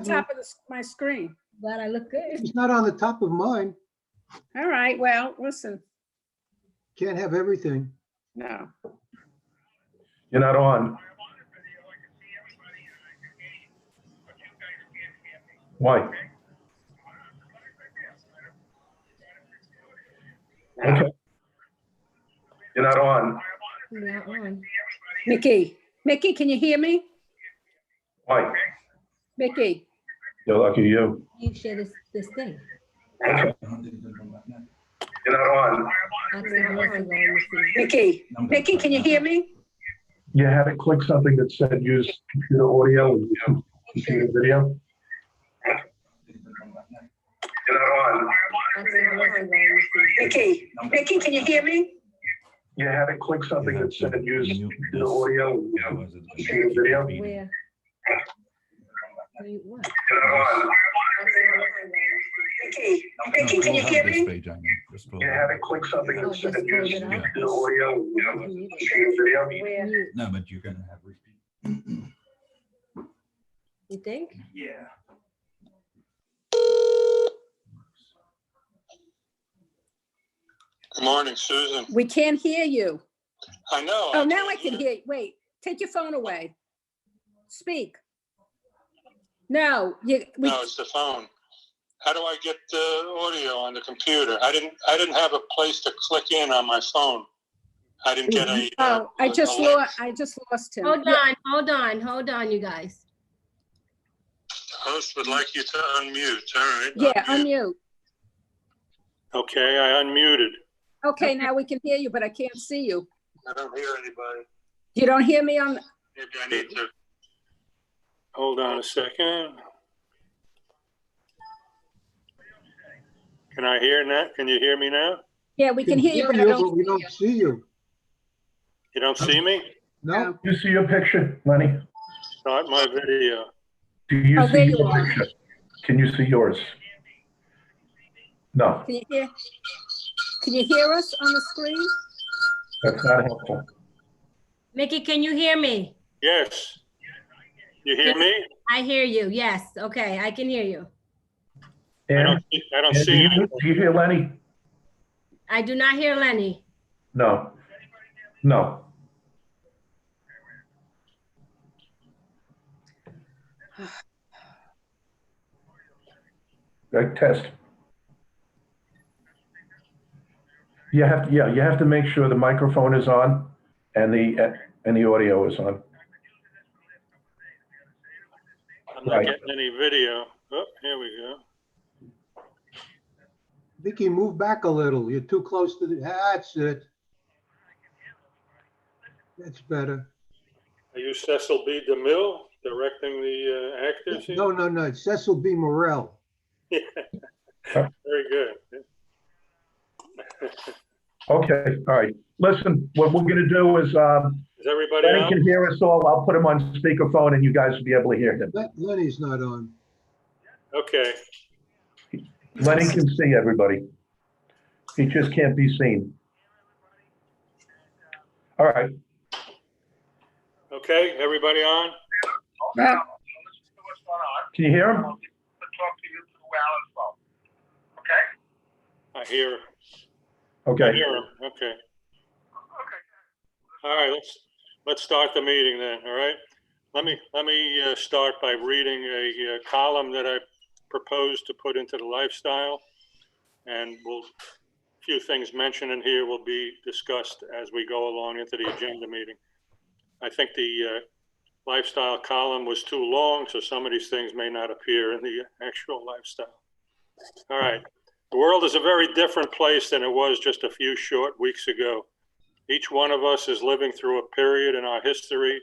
top of my screen. Glad I look good. It's not on the top of mine. All right, well, listen, Can't have everything. no. You're not on. Why? Okay. You're not on. Yeah, on. Mickey, can you hear me? Why? Mickey, You're lucky you. You share this thing. Okay. You're not on. That's the voice of all you see. Mickey, can you hear me? You had to click something that said use computer audio and computer video. You're not on. That's the voice of all you see. Mickey, can you hear me? You had to click something that said use computer audio and computer video. Where? Wait, what? You're not on. Mickey, can you hear me? You had to click something that said use computer audio and computer video. Where? Mute. No, but you're gonna have repeat. You think? Yeah. Good morning, Susan. We can't hear you. I know. Oh, now I can hear you. Wait, take your phone away. Speak. No, No, it's the phone. How do I get the audio on the computer? I didn't have a place to click in on my phone. I didn't get a. Oh, I just lost him. Hold on, you guys. Host would like you to unmute. All right. Yeah, unmute. Okay, I unmuted. Okay, now we can hear you, but I can't see you. I don't hear anybody. You don't hear me on, Maybe I need to. Hold on a second. Can I hear now? Can you hear me now? yeah, we can hear you, but I but don't. we don't see you. You don't see me? No, You see your picture, Lenny? Start my video. Do you Oh, see there you your are. picture? Can you see yours? No, Can you hear us on the screen? that's not helpful. Mickey, can you hear me? Yes. You hear me? I hear you. Yes. Okay, I can hear you. I And don't do see you. you hear Lenny? I do not hear Lenny. No. No. Right, test. You have to make sure the microphone is on and the audio is on. I'm not Right. getting any video. Oh, here we go. Vicky, move back a little. You're too close to the, that's it. That's better. Are you Cecil B. DeMille directing the actors here? No, it's Cecil B. Morrell. Yeah. Very good. Okay, all right. Listen, what we're gonna do is, Is everybody Lenny on? can hear us all. I'll put him on speakerphone and you guys will be able to hear him. Lenny's not on. Okay. Lenny can see everybody. He just can't be seen. All right. Okay, everybody on? Yeah. Can you hear him? I hear. I Okay. hear him. Okay. All right, let's start the meeting then, all right? Let me start by reading a column that I proposed to put into the lifestyle. And a few things mentioned in here will be discussed as we go along into the agenda meeting. I think the lifestyle column was too long, so some of these things may not appear in the actual lifestyle. All right. The world is a very different place than it was just a few short weeks ago. Each one of us is living through a period in our history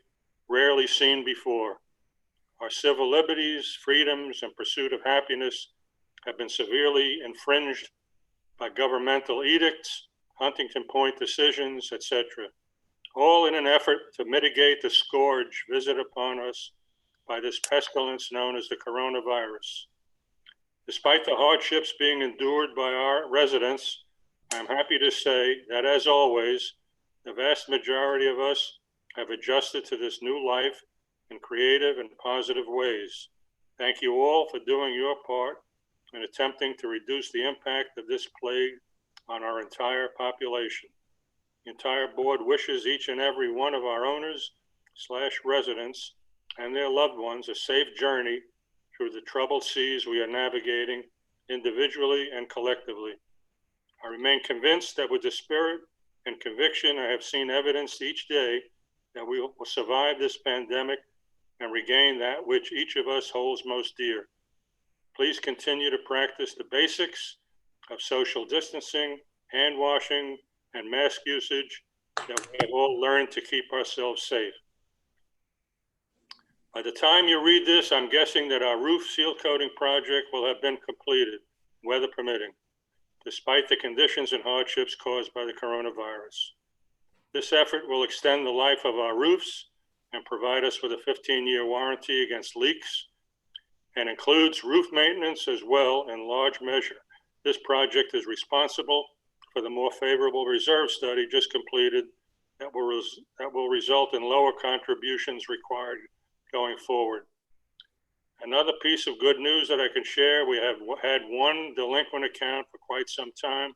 rarely seen before. Our civil liberties, freedoms, and pursuit of happiness have been severely infringed by governmental edicts, Huntington Point decisions, etc., all in an effort to mitigate the scourge visited upon us by this pestilence known as the coronavirus. Despite the hardships being endured by our residents, I'm happy to say that, as always, the vast majority of us have adjusted to this new life in creative and positive ways. Thank you all for doing your part in attempting to reduce the impact of this plague on our entire population. The entire board wishes each and every one of our owners/residents and their loved ones a safe journey through the troubled seas we are navigating individually and collectively. I remain convinced that with the spirit and conviction I have seen evidenced each day that we will survive this pandemic and regain that which each of us holds most dear. Please continue to practice the basics of social distancing, hand washing, and mask usage that we have all learned to keep ourselves safe. By the time you read this, I'm guessing that our roof seal coating project will have been completed, weather permitting, despite the conditions and hardships caused by the coronavirus. This effort will extend the life of our roofs and provide us with a 15-year warranty against leaks, and includes roof maintenance as well in large measure. This project is responsible for the more favorable reserve study just completed that will result in lower contributions required going forward. Another piece of good news that I can share, we have had one delinquent account for quite some time.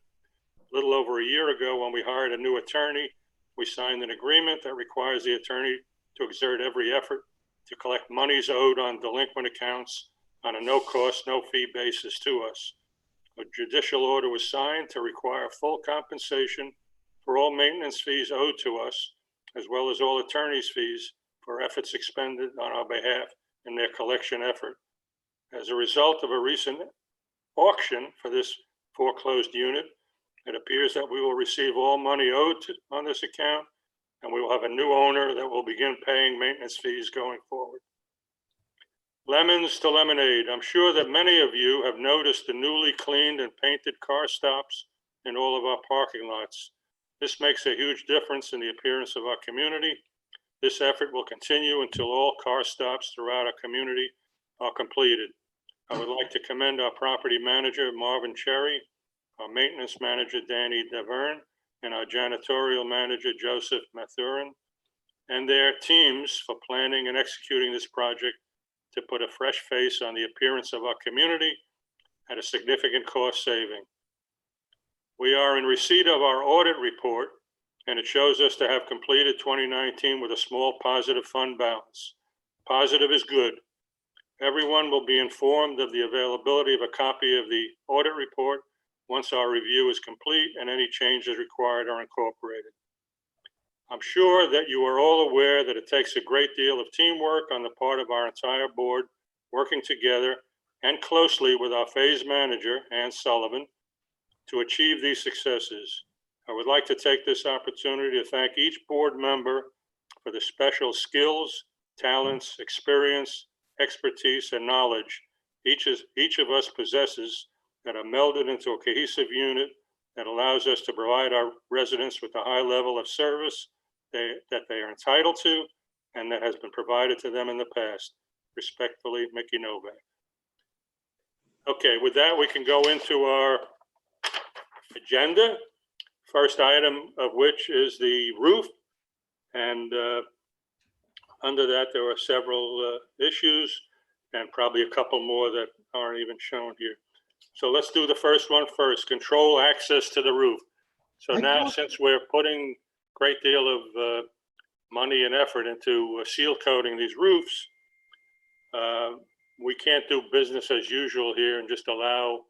A little over a year ago, when we hired a new attorney, we signed an agreement that requires the attorney to exert every effort to collect monies owed on delinquent accounts on a no-cost, no-fee basis to us. A judicial order was signed to require full compensation for all maintenance fees owed to us, as well as all attorney's fees for efforts expended on our behalf in their collection effort. As a result of a recent auction for this foreclosed unit, it appears that we will receive all money owed on this account, and we will have a new owner that will begin paying maintenance fees going forward. Lemons to lemonade. I'm sure that many of you have noticed the newly cleaned and painted car stops in all of our parking lots. This makes a huge difference in the appearance of our community. This effort will continue until all car stops throughout our community are completed. I would like to commend our property manager, Marvin Cherry, our maintenance manager, Danny Deverne, and our janitorial manager, Joseph Mathurin, and their teams for planning and executing this project to put a fresh face on the appearance of our community at a significant cost saving. We are in receipt of our audit report, and it shows us to have completed 2019 with a small positive fund balance. Positive is good. Everyone will be informed of the availability of a copy of the audit report once our review is complete and any changes required are incorporated. I'm sure that you are all aware that it takes a great deal of teamwork on the part of our entire board, working together and closely with our phase manager, Ann Sullivan, to achieve these successes. I would like to take this opportunity to thank each board member for the special skills, talents, experience, expertise, and knowledge each of us possesses that are melded into a cohesive unit that allows us to provide our residents with the high level of service that they are entitled to and that has been provided to them in the past. Respectfully, Mickey Novak. Okay, with that, we can go into our agenda. First item of which is the roof. And under that, there are several issues and probably a couple more that aren't even shown here. So let's do the first one first, control access to the roof. So now, since we're putting a great deal of money and effort into seal coating these roofs, we can't do business as usual here and just allow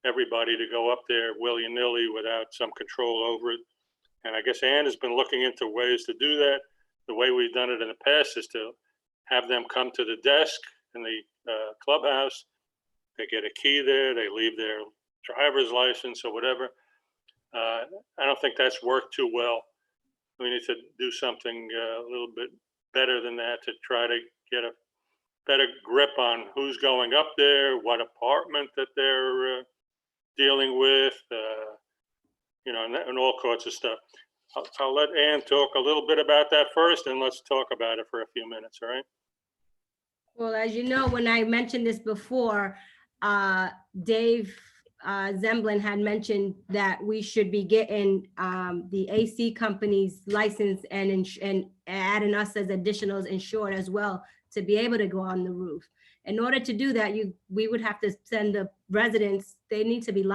everybody to go up there willy-nilly without some control over it. And I guess Ann has been looking into ways to do that. The way we've done it in the past is to have them come to the desk in the clubhouse. They get a key there, they leave their driver's license or whatever. I don't think that's worked too well. We need to do something a little bit better than that to try to get a better grip on who's going up there, what apartment that they're dealing with, you know, and all sorts of stuff. I'll let Ann talk a little bit about that first, and let's talk about it for a few minutes, all right? Well, as you know, when I mentioned this before, Dave Zemblin had mentioned that we should be getting the AC company's license and adding us as additionals insured as well to be able to go on the roof. In order to do that, we would have to send the residents, they need to be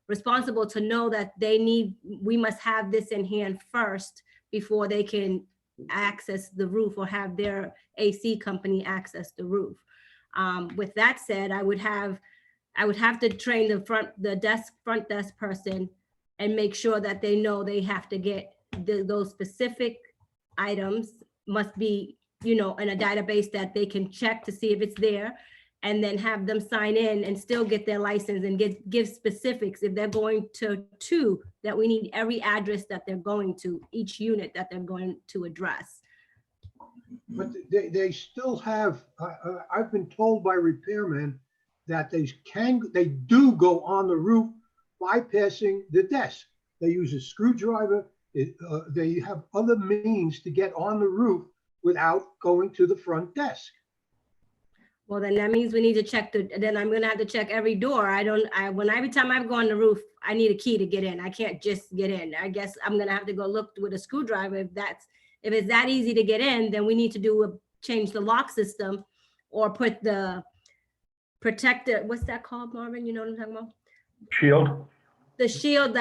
responsible to know that we must have this in hand first before they can access the roof or have their AC company access the roof. With that said, I would have to train the front desk person and make sure that they know they have to get those specific items must be, in a database that they can check to see if it's there, and then have them sign in and still get their license and give specifics. If they're going to two, that we need every address that they're going to, each unit that they're going to address. But they still have, I've been told by repairmen that they do go on the roof bypassing the desk. They use a screwdriver. They have other means to get on the roof without going to the front desk. Well, then that means we need to check then I'm gonna have to check every door. Every time I go on the roof, I need a key to get in. I can't just get in. I guess I'm gonna have to go look with a screwdriver. If it's that easy to get in, then we need to change the lock system or put the protector, what's that called, Marvin? You know what I'm talking about? Shield? The shield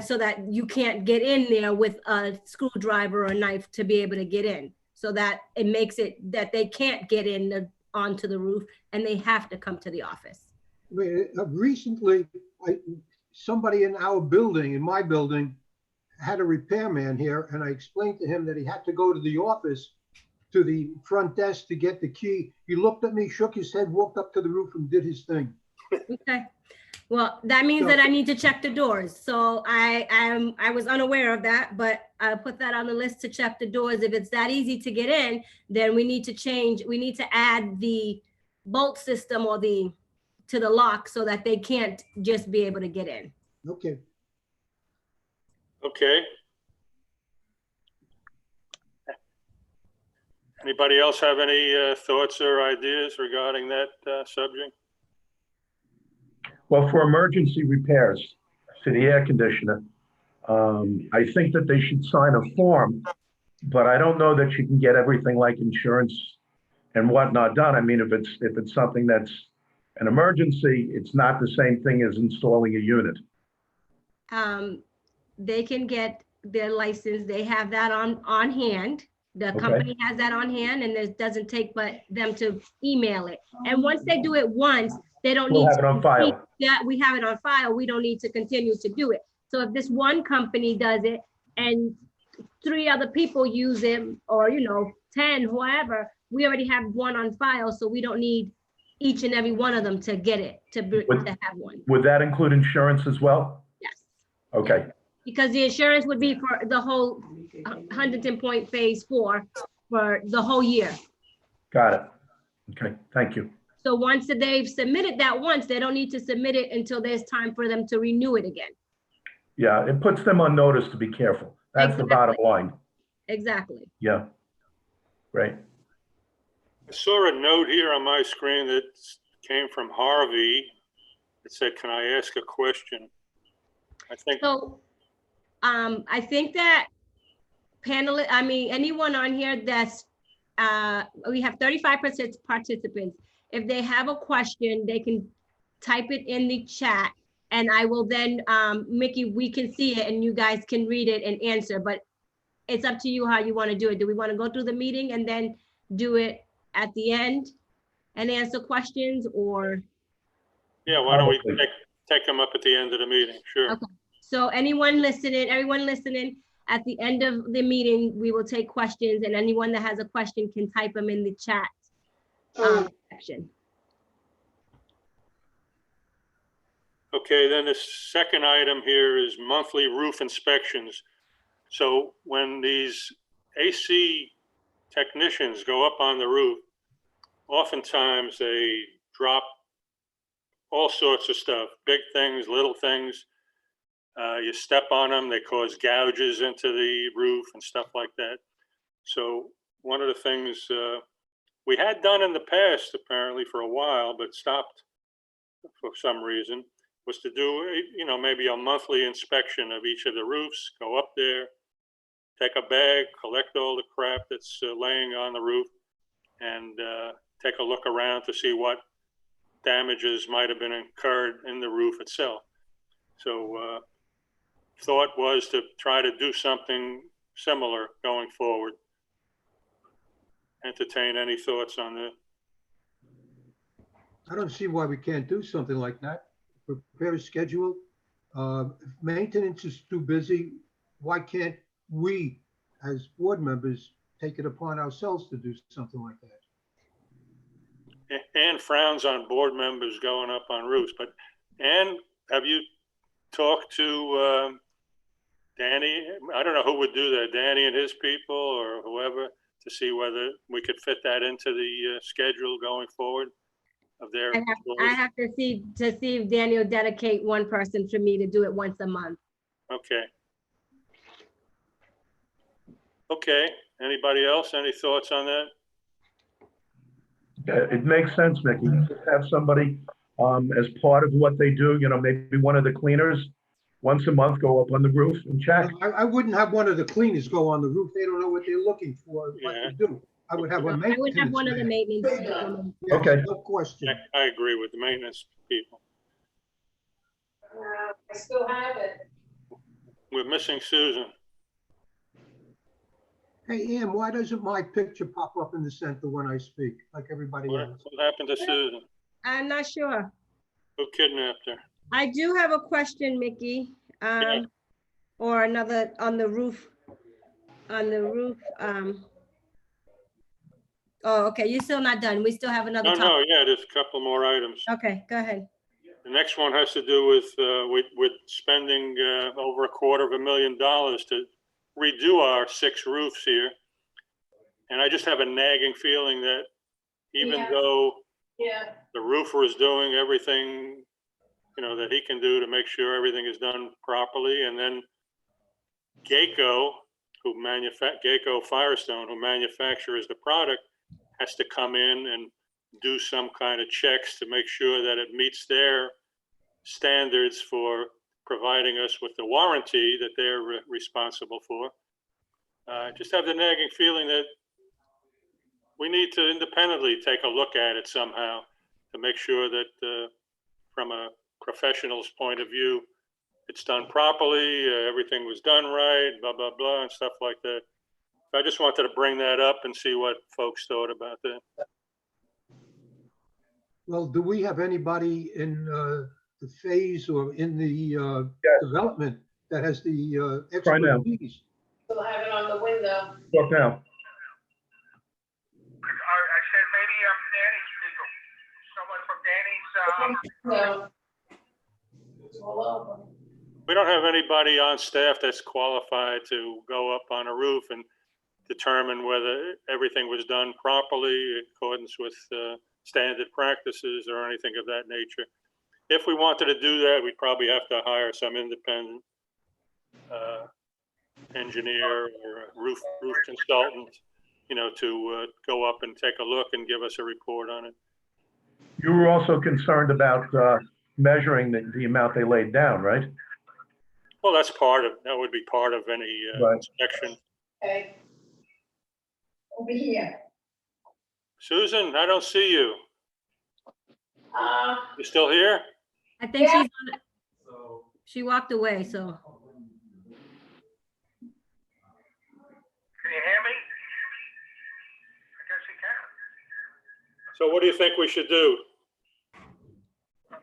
so that you can't get in there with a screwdriver or a knife to be able to get in. So that it makes it that they can't get in onto the roof and they have to come to the office. I mean, recently, somebody in my building, had a repairman here, and I explained to him that he had to go to the office, to the front desk to get the key. He looked at me, shook his head, walked up to the roof and did his thing. Okay. Well, that means that I need to check the doors. So I was unaware of that, but I put that on the list to check the doors. If it's that easy to get in, then we need to add the bolt system to the lock so that they can't just be able to get in. Okay. Okay. Anybody else have any thoughts or ideas regarding that subject? Well, for emergency repairs to the air conditioner, I think that they should sign a form, but I don't know that you can get everything like insurance and whatnot done. I mean, if it's something that's an emergency, it's not the same thing as installing a unit. They can get their license. They have that on hand. The company has that on hand, and it doesn't take but them to email it. And once they do it once, they don't need We'll have it on file. Yeah, we have it on file. We don't need to continue to do it. So if this one company does it and 3 other people use it, or 10, whoever, we already have one on file, so we don't need each and every one of them to get it to have one. Would that include insurance as well? Yes. Okay. Because the insurance would be for the whole Huntington Point Phase 4 for the whole year. Got it. Okay, thank you. So once they've submitted that once, they don't need to submit it until there's time for them to renew it again. Yeah, it puts them on notice to be careful. That's the bottom line. Exactly. Yeah, great. I saw a note here on my screen that came from Harvey. It said, "Can I ask a question?" I think. So, I think that anyone on here that's, we have 35% participants. If they have a question, they can type it in the chat, and I will then, Mickey, we can see it and you guys can read it and answer, but it's up to you how you want to do it. Do we want to go through the meeting and then do it at the end and answer questions, or? Yeah, why don't we take them up at the end of the meeting? Sure. Okay. So everyone listening, at the end of the meeting, we will take questions, and anyone that has a question can type them in the chat section. Okay, then the second item here is monthly roof inspections. So when these AC technicians go up on the roof, oftentimes they drop all sorts of stuff, big things, little things. You step on them, they cause gouges into the roof and stuff like that. So one of the things we had done in the past, apparently for a while, but stopped for some reason, was to do, maybe a monthly inspection of each of the roofs, go up there, take a bag, collect all the crap that's laying on the roof, and take a look around to see what damages might have been incurred in the roof itself. So thought was to try to do something similar going forward. Entertain any thoughts on that? I don't see why we can't do something like that. Prepare a schedule. If maintenance is too busy, why can't we, as board members, take it upon ourselves to do something like that? Ann frowns on board members going up on roofs, but Ann, have you talked to Danny? I don't know who would do that, Danny and his people or whoever, to see whether we could fit that into the schedule going forward of their. I have to see if Danny will dedicate one person for me to do it once a month. Okay. Okay, anybody else? Any thoughts on that? It makes sense, Mickey. Just have somebody as part of what they do, you know, maybe one of the cleaners once a month go up on the roof and check. I wouldn't have one of the cleaners go on the roof. They don't know what they're looking for, what to do. I would have a I maintenance. would have one of the man. maintenance people. Yes, Okay. no question. I agree with the maintenance people. I still have it. We're missing Susan. Hey, Ann, why doesn't my picture pop up in the center when I speak, like everybody What else? happened to Susan? I'm not sure. Who kidnapped her? I do have a question, Mickey. Yeah. Or another on the roof. Oh, okay, you're still not done. We still have another No, topic. no, yeah, there's a couple more items. Okay, go ahead. The next one has to do with spending over $250,000 to redo our 6 roofs here. And I just have a nagging feeling that even Yeah. though Yeah. the roofer is doing everything, you know, that he can do to make sure everything is done properly, and then Geico Firestone, who manufactures the product, has to come in and do some kind of checks to make sure that it meets their standards for providing us with the warranty that they're responsible for. Just have the nagging feeling that we need to independently take a look at it somehow to make sure that from a professional's point of view, it's done properly, everything was done right, blah, blah, blah, and stuff like that. I just wanted to bring that up and see what folks thought about that. Well, do we have anybody in the phase or in the Yes. development that has the Try now. expertise? Still have it on the window. Talk now. I said maybe Danny's people, someone from Danny's, No. It's all over. We don't have anybody on staff that's qualified to go up on a roof and determine whether everything was done properly in accordance with standard practices or anything of that nature. If we wanted to do that, we'd probably have to hire some independent engineer or roof consultant, you know, to go up and take a look and give us a report on it. You were also concerned about measuring the amount they laid down, right? Well, that would be part of any Right. inspection. Okay. Over here. Susan, I don't see you. You still here? I think Yeah. she walked away, so. can you hear me? I guess you can. So what do you think we should do? No,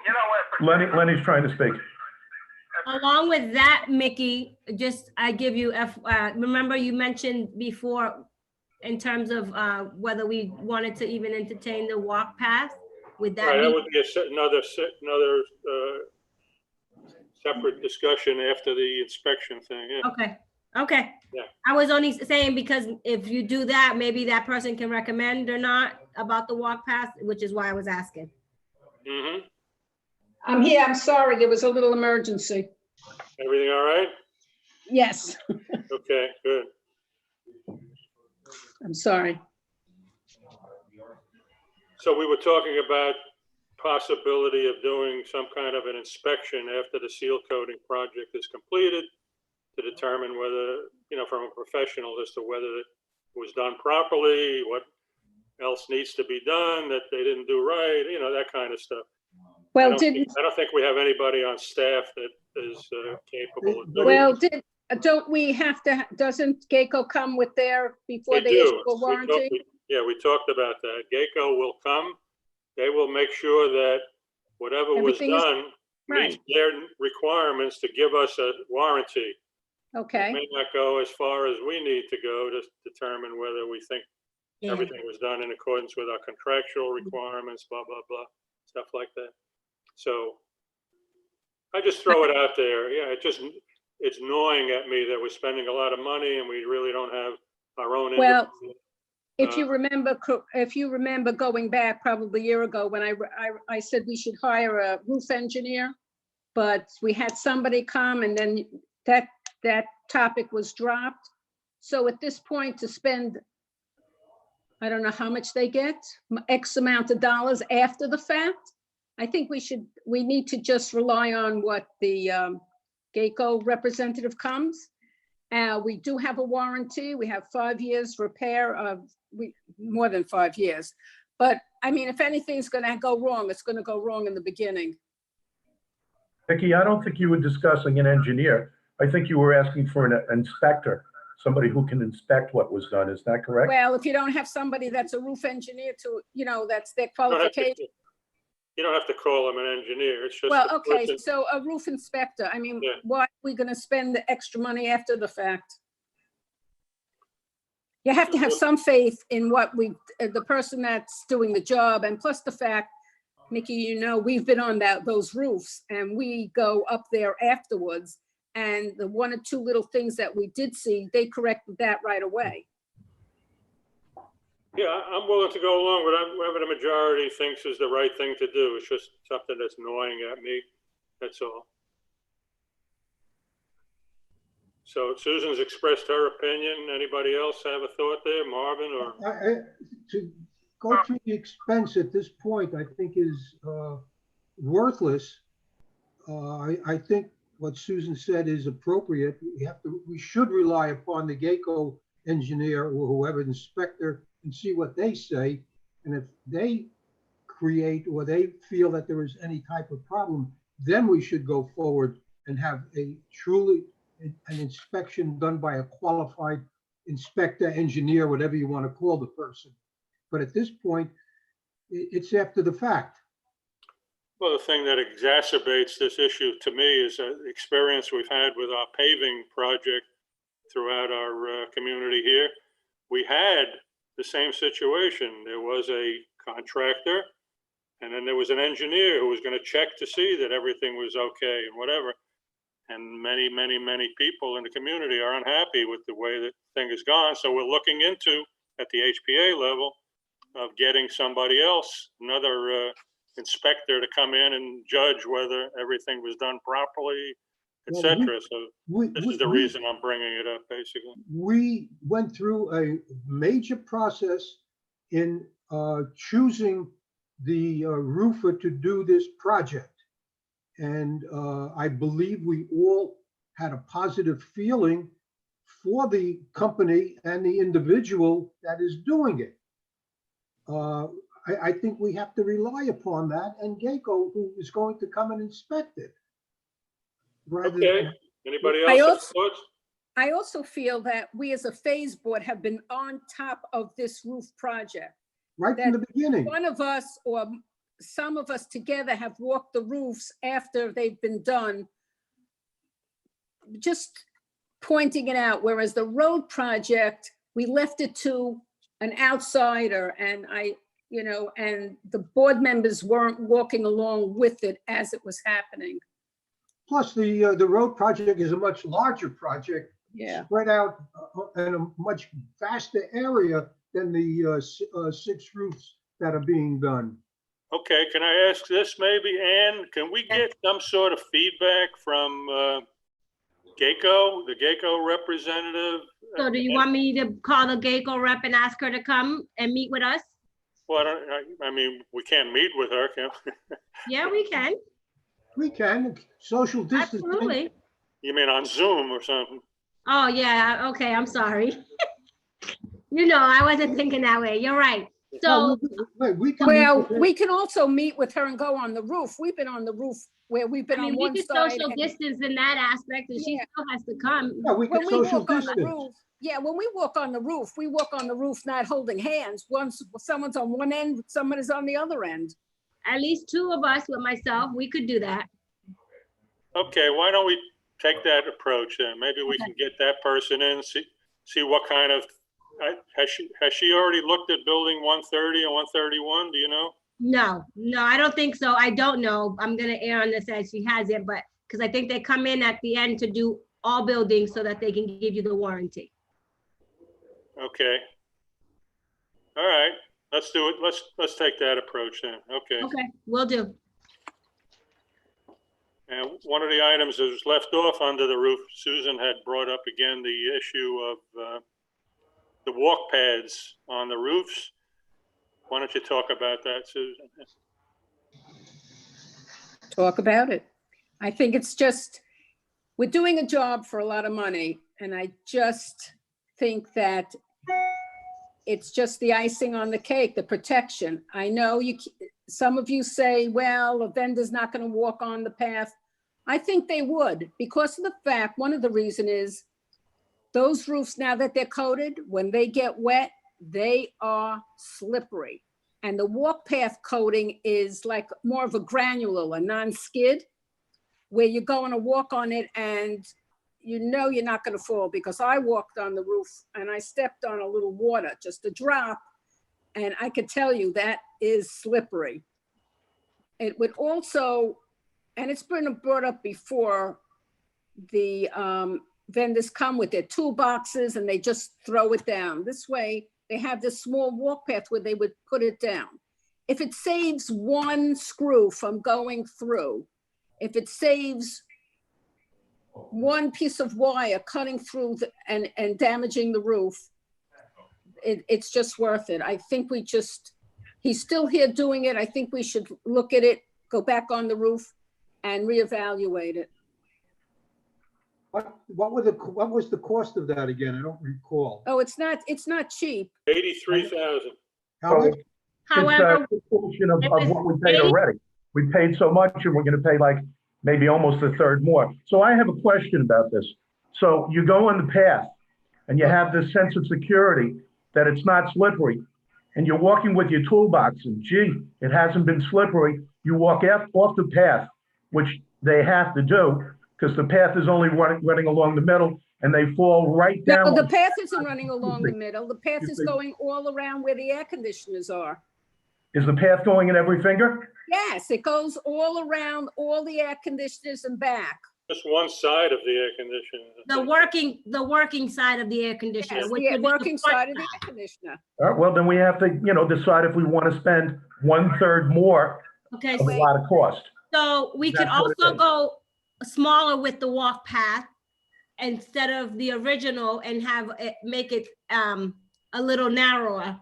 you know what? Lenny's trying to speak. Along with that, Mickey, just I give you remember you mentioned before in terms of whether we wanted to even entertain the walk path with that. Right, that would be another separate discussion after the inspection thing, yeah. Okay. Yeah. I was only saying because if you do that, maybe that person can recommend or not about the walk path, which is why I was asking. Mm-hmm. I'm here. I'm sorry. There was a little emergency. Everything all right? Yes, Okay, good. I'm sorry. So we were talking about possibility of doing some kind of an inspection after the seal coating project is completed to determine whether, you know, from a professional as to whether it was done properly, what else needs to be done that they didn't do right, you know, that kind of stuff. Well, I don't think we have anybody on staff that is capable of doing well, it. don't we have to, doesn't Geico come with their, before They they issue do. a warranty? Yeah, we talked about that. Geico will come. They will make sure that whatever was Everything is- done meets Right. their requirements to give us a warranty. It Okay, may not go as far as we need to go to determine whether we think Yeah. everything was done in accordance with our contractual requirements, blah, blah, blah, stuff like that. So I just throw it out there. Yeah, it's gnawing at me that we're spending a lot of money and we really don't have our own. well, Uh, if you remember going back probably a year ago when I said we should hire a roof engineer, but we had somebody come and then that topic was dropped. So at this point to spend, I don't know how much they get, X amount of dollars after the fact, I think we need to just rely on what the Geico representative comes. We do have a warranty. We have 5 years repair of, more than 5 years. But I mean, if anything's gonna go wrong, it's gonna go wrong in the beginning. Vicki, I don't think you were discussing an engineer. I think you were asking for an inspector, somebody who can inspect what was done. Is that correct? Well, if you don't have somebody that's a roof engineer to, that's their qualification. You don't have to call them an engineer. It's just. Well, a okay, person- so a roof inspector, I mean, Yeah. why are we gonna spend the extra money after the fact? You have to have some faith in what the person that's doing the job, and plus the fact, Mickey, we've been on those roofs and we go up there afterwards. And the 1 or 2 little things that we did see, they corrected that right away. Yeah, I'm willing to go along with whatever the majority thinks is the right thing to do. It's just something that's gnawing at me. That's all. So Susan's expressed her opinion. Anybody else have a thought there, Marvin or? To go through the expense at this point, I think is worthless. I think what Susan said is appropriate. We should rely upon the Geico engineer or whoever inspector and see what they say. And if they create or they feel that there is any type of problem, then we should go forward and have an inspection done by a qualified inspector, engineer, whatever you want to call the person. But at this point, it's after the fact. Well, the thing that exacerbates this issue to me is the experience we've had with our paving project throughout our community here. We had the same situation. There was a contractor and then there was an engineer who was going to check to see that everything was okay and whatever. And many, many, many people in the community are unhappy with the way that thing has gone. So we're looking into, at the HPA level, of getting somebody else, another inspector to come in and judge whether everything was done properly, etc. So this is the reason I'm bringing it up, basically. We went through a major process in choosing the roofer to do this project. And I believe we all had a positive feeling for the company and the individual that is doing it. I think we have to rely upon that and Geico, who is going to come and inspect it. Okay, anybody else have thoughts? I also feel that we as a phase board have been on top of this roof project. Right from the beginning. One of us or some of us together have walked the roofs after they've been done, just pointing it out, whereas the road project, we left it to an outsider and and the board members weren't walking along with it as it was happening. Plus, the road project is a much larger project, spread out in a much vaster area than the 6 roofs that are being done. Okay, can I ask this maybe, Ann? Can we get some sort of feedback from Geico, the Geico representative? So do you want me to call the Geico rep and ask her to come and meet with us? Well, I mean, we can't meet with her, can we? Yeah, we can. We can, social distancing. Absolutely. You mean on Zoom or something? Oh, yeah. Okay, I'm sorry. I wasn't thinking that way. You're right. So, Wait, we can meet Well, with her. we can also meet with her and go on the roof. We've been on the roof where we've I been mean, on we one could side. social and distance in that aspect, and she Yeah. still has to come. Yeah, we can When we social walk on the distance. roof, yeah, when we walk on the roof, we walk on the roof not holding hands. Once someone's on one end, someone is on the other end. At least two of us with myself, we could do that. Okay, why don't we take that approach then? Maybe we can get that person in, see what kind of, has she already looked at building 130 and 131? Do you know? No, I don't think so. I don't know. I'm gonna err on this as she hasn't, but, because I think they come in at the end to do all buildings so that they can give you the warranty. Okay. All right, let's do it. Let's take that approach then. Okay. Okay, will do. And one of the items that was left off under the roof, Susan had brought up again the issue of the walk pads on the roofs. Why don't you talk about that, Susan? Talk about it. I think it's just, we're doing a job for a lot of money, and I just think that it's just the icing on the cake, the protection. I know some of you say, well, a vendor's not going to walk on the path. I think they would, because of the fact, one of the reason is those roofs, now that they're coated, when they get wet, they are slippery. And the walk path coating is like more of a granular, a non-skid, where you're going to walk on it and you know you're not going to fall, because I walked on the roof and I stepped on a little water, just a drop, and I could tell you that is slippery. It would also, and it's been brought up before, the vendors come with their toolboxes and they just throw it down. This way, they have this small walk path where they would put it down. If it saves one screw from going through, if it saves one piece of wire cutting through and damaging the roof, it's just worth it. I think he's still here doing it. I think we should look at it, go back on the roof and reevaluate it. What was the cost of that again? I don't recall. Oh, it's not cheap. 83,000. How much? However, It's a portion of if what it's we paid already. We paid so much and we're gonna pay like maybe almost a third more. So I have a question about this. So you go on the path and you have this sense of security that it's not slippery, and you're walking with your toolbox and gee, it hasn't been slippery. You walk off the path, which they have to do because the path is only running along the middle, and they fall right down. No, the path isn't running along the middle. The path is going all around where the air conditioners are. Is the path going in every finger? Yes, it goes all around all the air conditioners and back. Just one side of the air conditioning. the working side of the air conditioner. Yes, which the would be the working front side of the air conditioner. All right, well, then we have to, decide if we want to spend 1/3 more Okay, of a lot of cost. so we could That's what it also is. go smaller with the walk path instead of the original and make it a little narrower.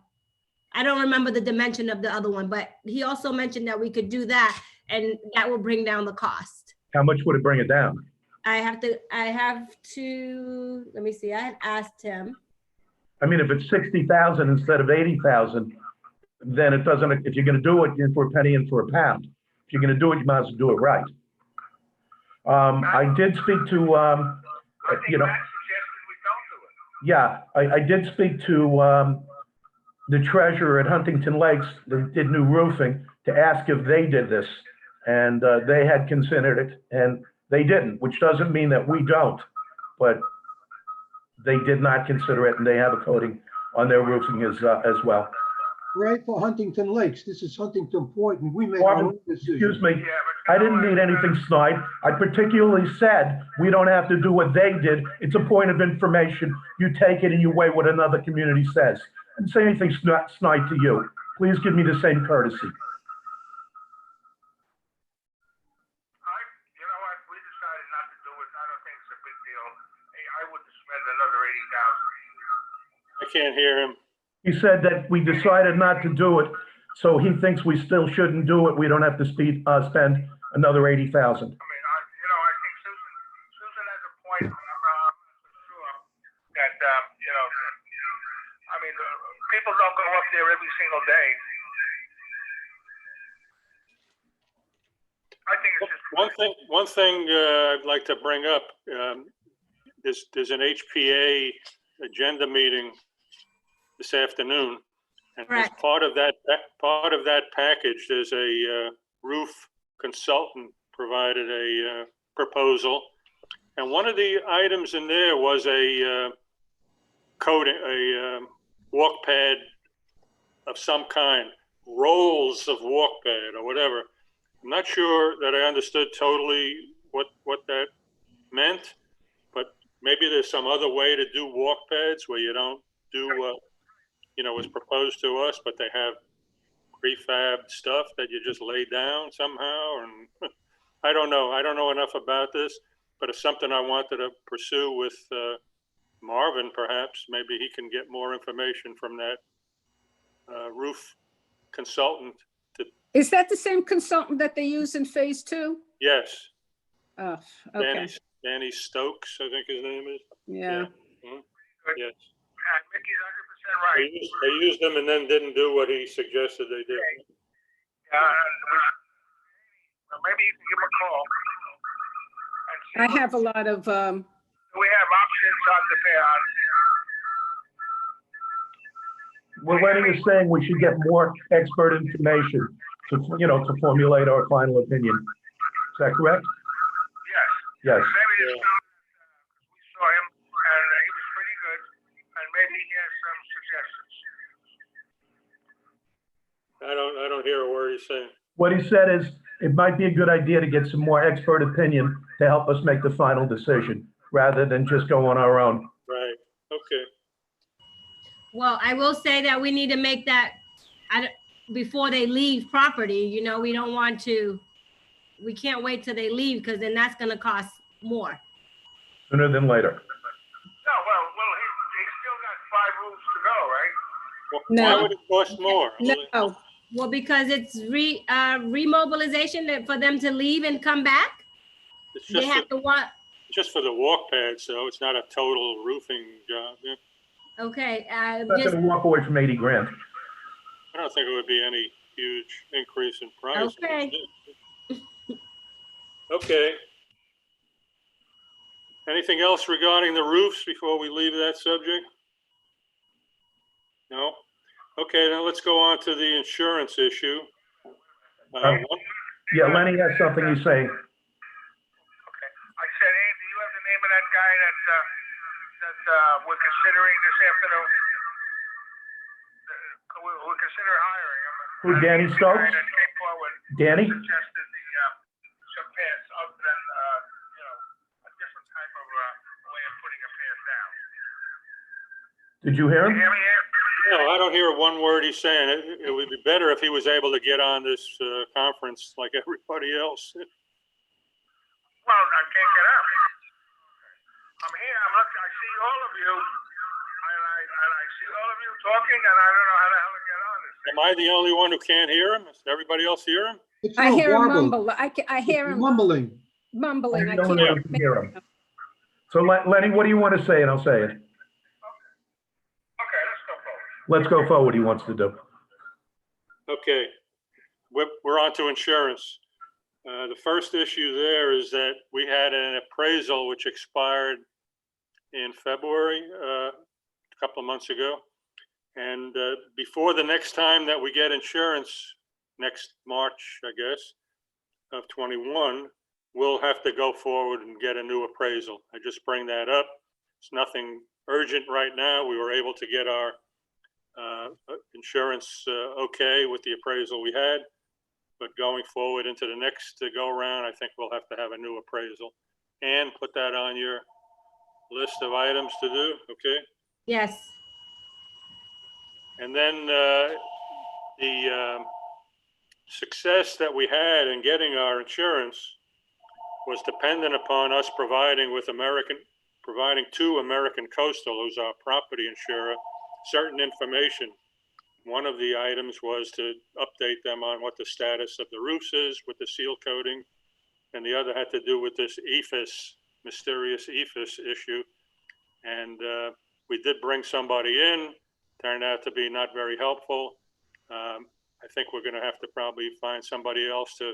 I don't remember the dimension of the other one, but he also mentioned that we could do that and that will bring down the cost. How much would it bring it down? I have to, let me see, I had asked him. I mean, if it's 60,000 instead of 80,000, then it doesn't, if you're gonna do it, in for a penny and for a pound. If you're gonna do it, you might as well do it right. I did speak to, I think Matt suggested we don't do it. yeah, I did speak to the treasurer at Huntington Lakes that did new roofing to ask if they did this. And they had considered it and they didn't, which doesn't mean that we don't, but they did not consider it and they have a coating on their roofing as well. Right for Huntington Lakes. This is Huntington Point and we make our Marvin, own decision. excuse me, Yeah, but I didn't need anything snide. I particularly said, we don't have to do what they did. It's a point of information. You take it and you weigh what another community says. I didn't say anything snide to you. Please give me the same courtesy. You know what? We decided not to do it. I don't think it's a big deal. Hey, I wouldn't spend another 80,000. I can't hear him. He said that we decided not to do it, so he thinks we still shouldn't do it. We don't have to spend another 80,000. I mean, I think Susan has a point. I'm sure that, I mean, people don't go up there every single day. I think it's just. One thing I'd like to bring up, there's an HPA agenda meeting this afternoon. And as Correct. part of that package, there's a roof consultant provided a proposal. And one of the items in there was a walk pad of some kind, rolls of walk pad or whatever. I'm not sure that I understood totally what that meant, but maybe there's some other way to do walk pads where you don't do what, was proposed to us, but they have prefab stuff that you just lay down somehow. And I don't know enough about this, but it's something I wanted to pursue with Marvin, perhaps. Maybe he can get more information from that roof consultant. Is that the same consultant that they use in phase 2? Yes, Oh, okay, Danny Stokes, I think his name is. yeah. Mhm. Yes. Mickey's 100% right. They used them and then didn't do what he suggested they do. Maybe you can give him a call. And see I have a lot of, we have options on the pair. Well, Lenny is saying we should get more expert information to formulate our final opinion. Is that correct? Yes. Yes. Maybe it's we saw him and he was pretty good, and maybe he has some suggestions. I don't hear a word he's saying. What he said is it might be a good idea to get some more expert opinion to help us make the final decision rather than just go on our own. Right, okay. Well, I will say that we need to make that, before they leave property, we don't want to, we can't wait till they leave because then that's gonna cost more. Sooner than later. No, well, he's still got 5 roofs to go, right? Well, No. why would it cost more? No, Well, because it's remobilization for them to leave and come back. It's They have to want, just for the walk pads, so it's not a total roofing job. Yeah. okay, I'm not just, gonna walk away from 80 grand. I don't think it would be any huge increase in price. okay. Okay. Anything else regarding the roofs before we leave that subject? No? Okay, then let's go on to the insurance issue. Yeah, Lenny has something he's saying. Okay. I said, hey, do you have the name of that guy that we're considering this afternoon? We're considering hiring him. Who, Danny The Stokes? guy that came forward Danny? suggested some paths other than, a different type of way of putting a path down. Did you hear You him? hear me here? No, I don't hear one word he's saying. It would be better if he was able to get on this conference like everybody else. Well, I can't get out. I'm here. I see all of you, and I see all of you talking, and I don't know how the hell to get on this thing. Am I the only one who can't hear him? Does everybody else hear him? It's I no hear him warble. mumble. I hear him Mumbling. mumbling. I I'm the only one can't. who can hear him. So Lenny, what do you want to say? And I'll say it. Okay, let's go forward. Let's go forward, he wants to do. Okay, we're on to insurance. The first issue there is that we had an appraisal which expired in February, a couple of months ago. And before the next time that we get insurance, next March, I guess, of 21, we'll have to go forward and get a new appraisal. I just bring that up. It's nothing urgent right now. We were able to get our insurance okay with the appraisal we had. But going forward into the next go around, I think we'll have to have a new appraisal. And put that on your list of items to do, okay? Yes, And then the success that we had in getting our insurance was dependent upon us providing to American Coastal, who's our property insurer, certain information. One of the items was to update them on what the status of the roofs is with the seal coating. And the other had to do with this mysterious EFIS issue. And we did bring somebody in turned out to be not very helpful. I think we're gonna have to probably find somebody else to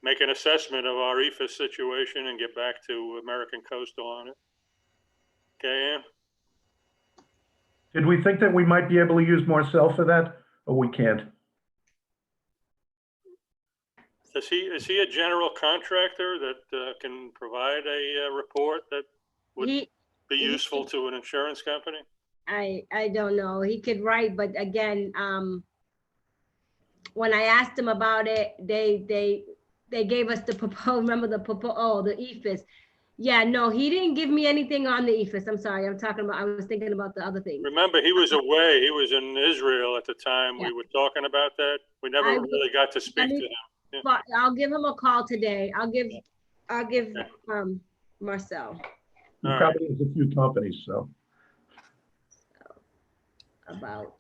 make an assessment of our EFS situation and get back to American Coastal on it. Okay, Ann? Did we think that we might be able to use Marcel for that, or we can't? Is he a general contractor that can provide a report that would He, be useful to an insurance company? I don't know. He could write, but again, when I asked him about it, they gave us the remember the the EFS. Yeah, no, he didn't give me anything on the EFS. I'm sorry. I was thinking about the other thing. Remember, he was away. He was in Israel at the time Yeah. we were talking about that. We never I really got to speak to him. But I'll give him a call today. I'll give Marcel He All right. probably has a few companies, so. about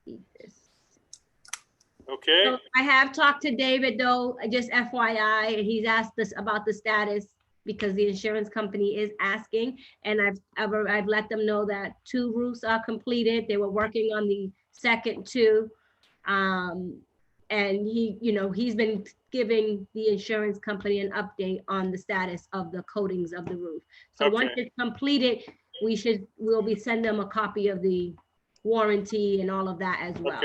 EFS. Okay, So I have talked to David though, just FYI, and he's asked us about the status because the insurance company is asking. And I've let them know that 2 roofs are completed. They were working on the second 2. And he's been giving the insurance company an update on the status of the coatings of the roof. So once Okay. it's completed, we'll be sending them a copy of the warranty and all of that as well.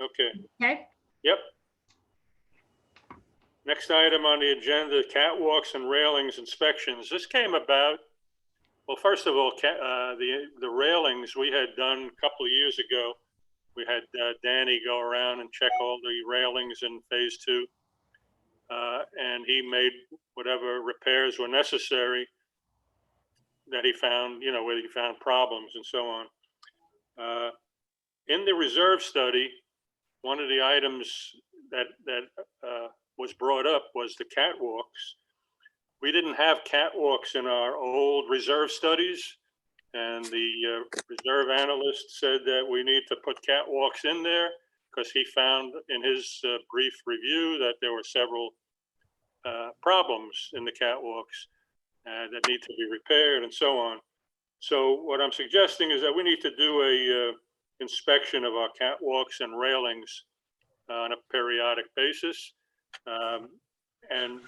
okay, Okay? yep. Next item on the agenda, catwalks and railings inspections. This came about, well, first of all, the railings we had done a couple of years ago. We had Danny go around and check all the railings in phase 2. And he made whatever repairs were necessary that he found, where he found problems and so on. In the reserve study, one of the items that was brought up was the catwalks. We didn't have catwalks in our old reserve studies. And the reserve analyst said that we need to put catwalks in there because he found in his brief review that there were several problems in the catwalks that need to be repaired and so on. So what I'm suggesting is that we need to do a inspection of our catwalks and railings on a periodic basis, and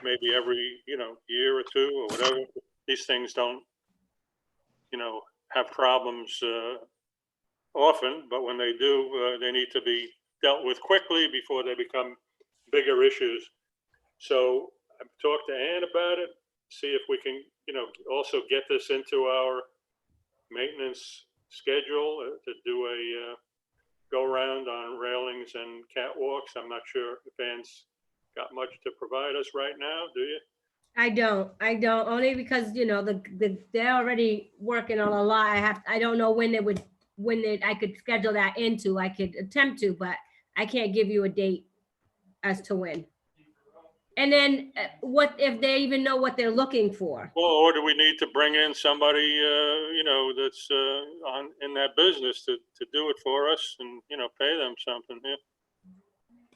maybe every year or 2 or whatever. These things don't have problems often, but when they do, they need to be dealt with quickly before they become bigger issues. So I've talked to Ann about it, see if we can, also get this into our maintenance schedule to do a go around on railings and catwalks. I'm not sure if Ann's got much to provide us right now, do you? I don't only because, they're already working on a lot. I don't know when I could schedule that into. I could attempt to, but I can't give you a date as to when. And then what if they even know what they're looking for? Well, or do we need to bring in somebody, that's in that business to do it for us and, pay them something, yeah?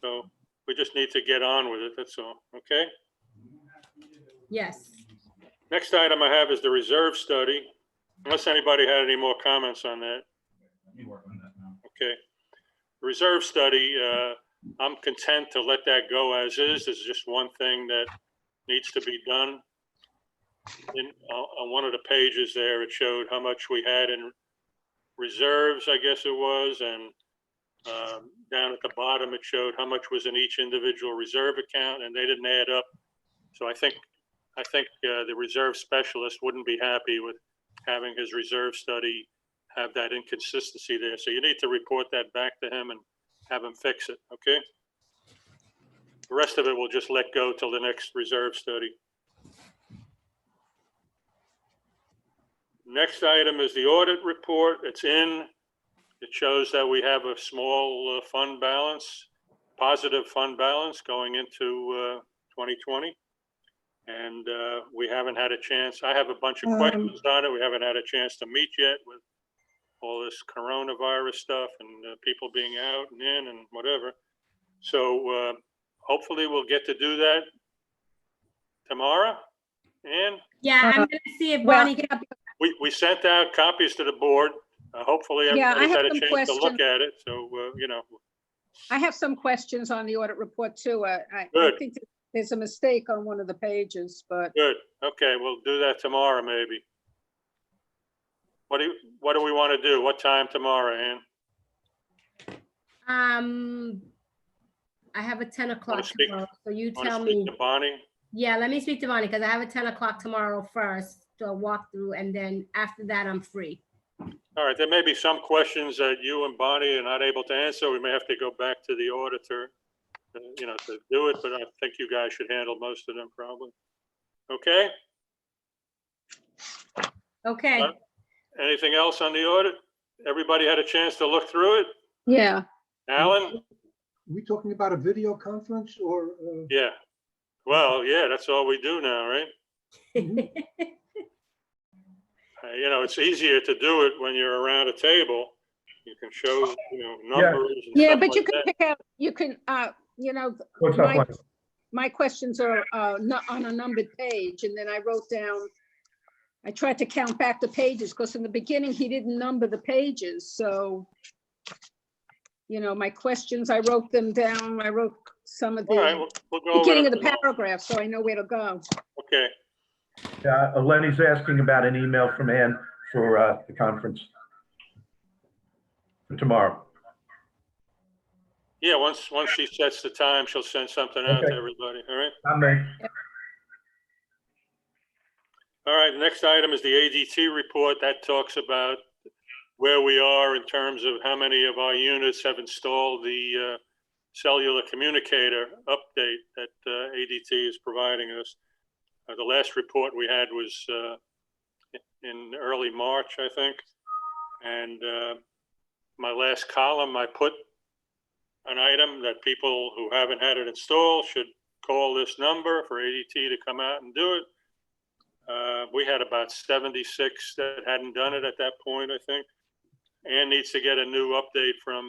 So we just need to get on with it, that's all, okay? Yes. Next item I have is the reserve study, unless anybody had any more comments on that. Let me work on that now. Okay. Reserve study, I'm content to let that go as is. There's just one thing that needs to be done. On one of the pages there, it showed how much we had in reserves, I guess it was, and down at the bottom, it showed how much was in each individual reserve account, and they didn't add up. So I think the reserve specialist wouldn't be happy with having his reserve study have that inconsistency there. So you need to report that back to him and have him fix it, okay? The rest of it we'll just let go till the next reserve study. Next item is the audit report. It's in. It shows that we have a small fund balance, positive fund balance going into 2020. And we haven't had a chance. I have a bunch of questions on it. We haven't had a chance to meet yet with all this coronavirus stuff and people being out and in and whatever. So hopefully we'll get to do that tomorrow. And Yeah, I'm gonna see if Well, Bonnie can. we sent out copies to the board. Hopefully Yeah, I everybody's have had a some chance to look questions. at it, so, you know, I have some questions on the audit report too. I Good. think there's a mistake on one of the pages, but good. Okay, we'll do that tomorrow, maybe. What do we want to do? What time tomorrow, Ann? I have a 10 o'clock speak- tomorrow, so you Want to tell speak me. to Bonnie? Yeah, let me speak to Bonnie, because I have a 10 o'clock tomorrow first, to a walkthrough, and then after that, I'm free. All right, there may be some questions that you and Bonnie are not able to answer. We may have to go back to the auditor, you know, to do it, but I think you guys should handle most of them probably. Okay? Okay, Anything else on the audit? Everybody had a chance to look through it? yeah. Alan? We talking about a video conference or? Yeah. Well, yeah, that's all we do now, right? You know, it's easier to do it when you're around a table. You can show, you know, numbers and Yeah, stuff but you like can that. pick out, you can, you know, What's up, my, Lenny? my questions are not on a numbered page, and then I wrote down, I tried to count back the pages, because in the beginning, he didn't number the pages, so, you know, my questions, I wrote them down, I wrote some of All right, the we'll go over beginning of that the tomorrow. paragraph, so I know where to go. Okay, Lenny's asking about an email from Ann for the conference for tomorrow. yeah, once she sets the time, she'll send something out to Okay. everybody, all right? I'm in. All right, the next item is the ADT report. That talks about where we are in terms of how many of our units have installed the cellular communicator update that ADT is providing us. The last report we had was in early March, I think. And my last column, I put an item that people who haven't had it installed should call this number for ADT to come out and do it. We had about 76 that hadn't done it at that point, I think. Ann needs to get a new update from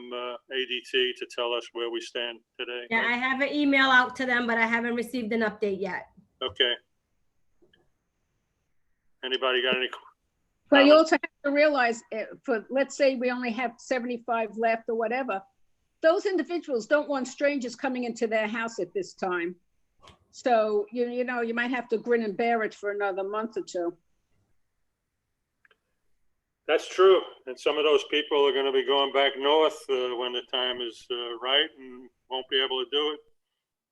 ADT to tell us where we stand today. yeah, I have an email out to them, but I haven't received an update yet. Okay. Anybody got any? But you comments? also have to realize, for, let's say we only have 75 left or whatever, those individuals don't want strangers coming into their house at this time. So, you know, you might have to grin and bear it for another month or two. That's true. And some of those people are going to be going back north when the time is right and won't be able to do it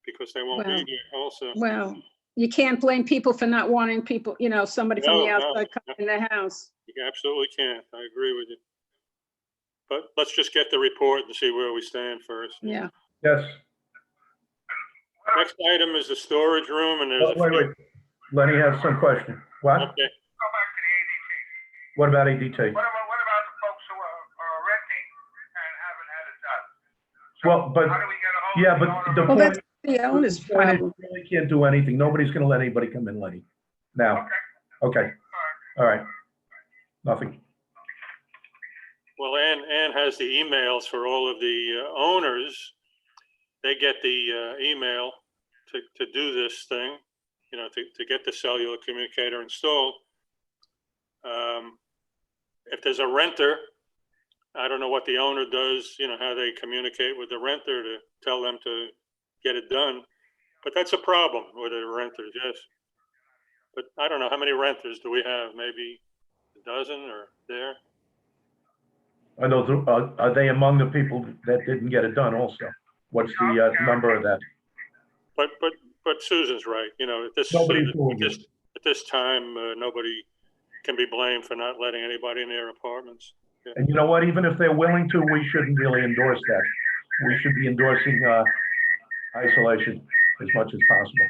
because they won't Well, be here also. Well, you can't blame people for not wanting people, you know, somebody from the No, no. outside coming in their house. You absolutely can't. I agree with you. But let's just get the report and see where we stand first. Yeah. Yes. Next item is the storage room, and there's a Wait. few. Lenny has some question. What? Okay. Go back to the ADT. What about ADT? What about the folks who are renting and haven't had it done? So Well, but- how do we get a hold Yeah, of but owner? the Well, point, that's the owner's the point is problem. you really can't do anything. Nobody's gonna let anybody come in, Lenny. Now, okay, all right. Nothing. Well, Ann has the emails for all of the owners. They get the email to do this thing, you know, to get the cellular communicator installed. If there's a renter, I don't know what the owner does, you know, how they communicate with the renter to tell them to get it done. But that's a problem with the renters, yes. But I don't know, how many renters do we have? Maybe a dozen or there? I know, are they among the people that didn't get it done also? What's the number of that? But Susan's right, you know, at this Nobody's doing it. at this time, nobody can be blamed for not letting anybody in their apartments. Yeah. And you know what, even if they're willing to, we shouldn't really endorse that. We should be endorsing isolation as much as possible.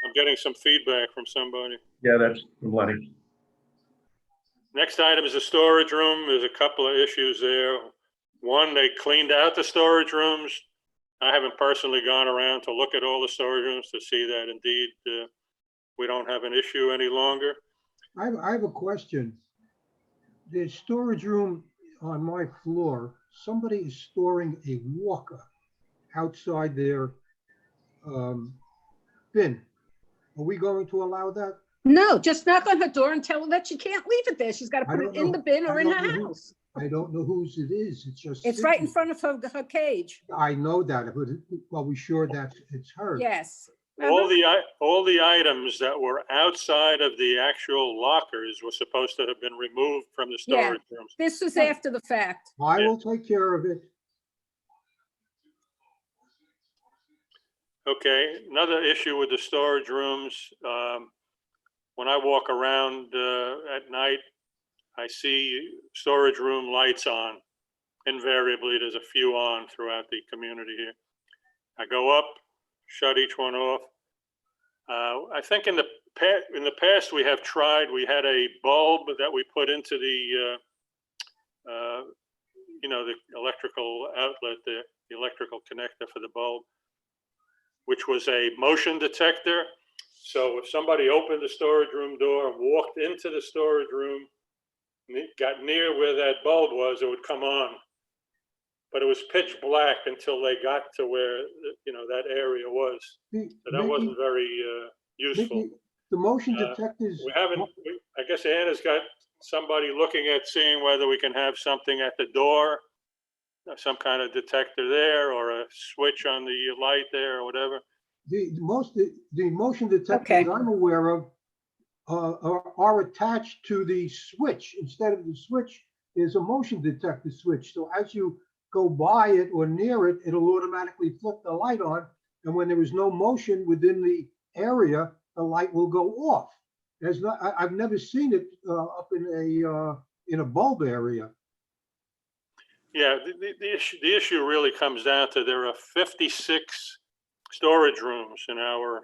I'm getting some feedback from somebody. Yeah, that's from Lenny. Next item is the storage room. There's a couple of issues there. One, they cleaned out the storage rooms. I haven't personally gone around to look at all the storage rooms to see that indeed we don't have an issue any longer. I have a question. The storage room on my floor, somebody is storing a walker outside their bin. Are we going to allow that? No, just knock on her door and tell her that she can't leave it there. She's got to I put don't it in know. the bin or I in don't her know who- house. I don't know whose it is. It's just. It's right in sitting front of her cage. there. I know that, but well, we sure that it's hers. Yes. All the items that were outside of the actual lockers were supposed to have been removed from the Yeah. storage rooms. This was after the fact. I will take care of it. Okay, another issue with the storage rooms, when I walk around at night, I see storage room lights on. Invariably, there's a few on throughout the community here. I go up, shut each one off. I think in the past we had a bulb that we put into the the electrical outlet, the electrical connector for the bulb, which was a motion detector. So if somebody opened the storage room door and walked into the storage room, and it got near where that bulb was, it would come on. But it was pitch black until they got to where, that area was. So that wasn't very useful. Mickey, the motion detectors. I guess Anna's got somebody looking at seeing whether we can have something at the door, some kind of detector there, or a switch on the light there, or whatever. The motion detectors Okay. I'm aware of are attached to the switch. Instead of the switch, there's a motion detector switch. So as you go by it or near it, it'll automatically flip the light on. And when there is no motion within the area, the light will go off. I've never seen it up in a bulb area. Yeah, the issue really comes down to there are 56 storage rooms in our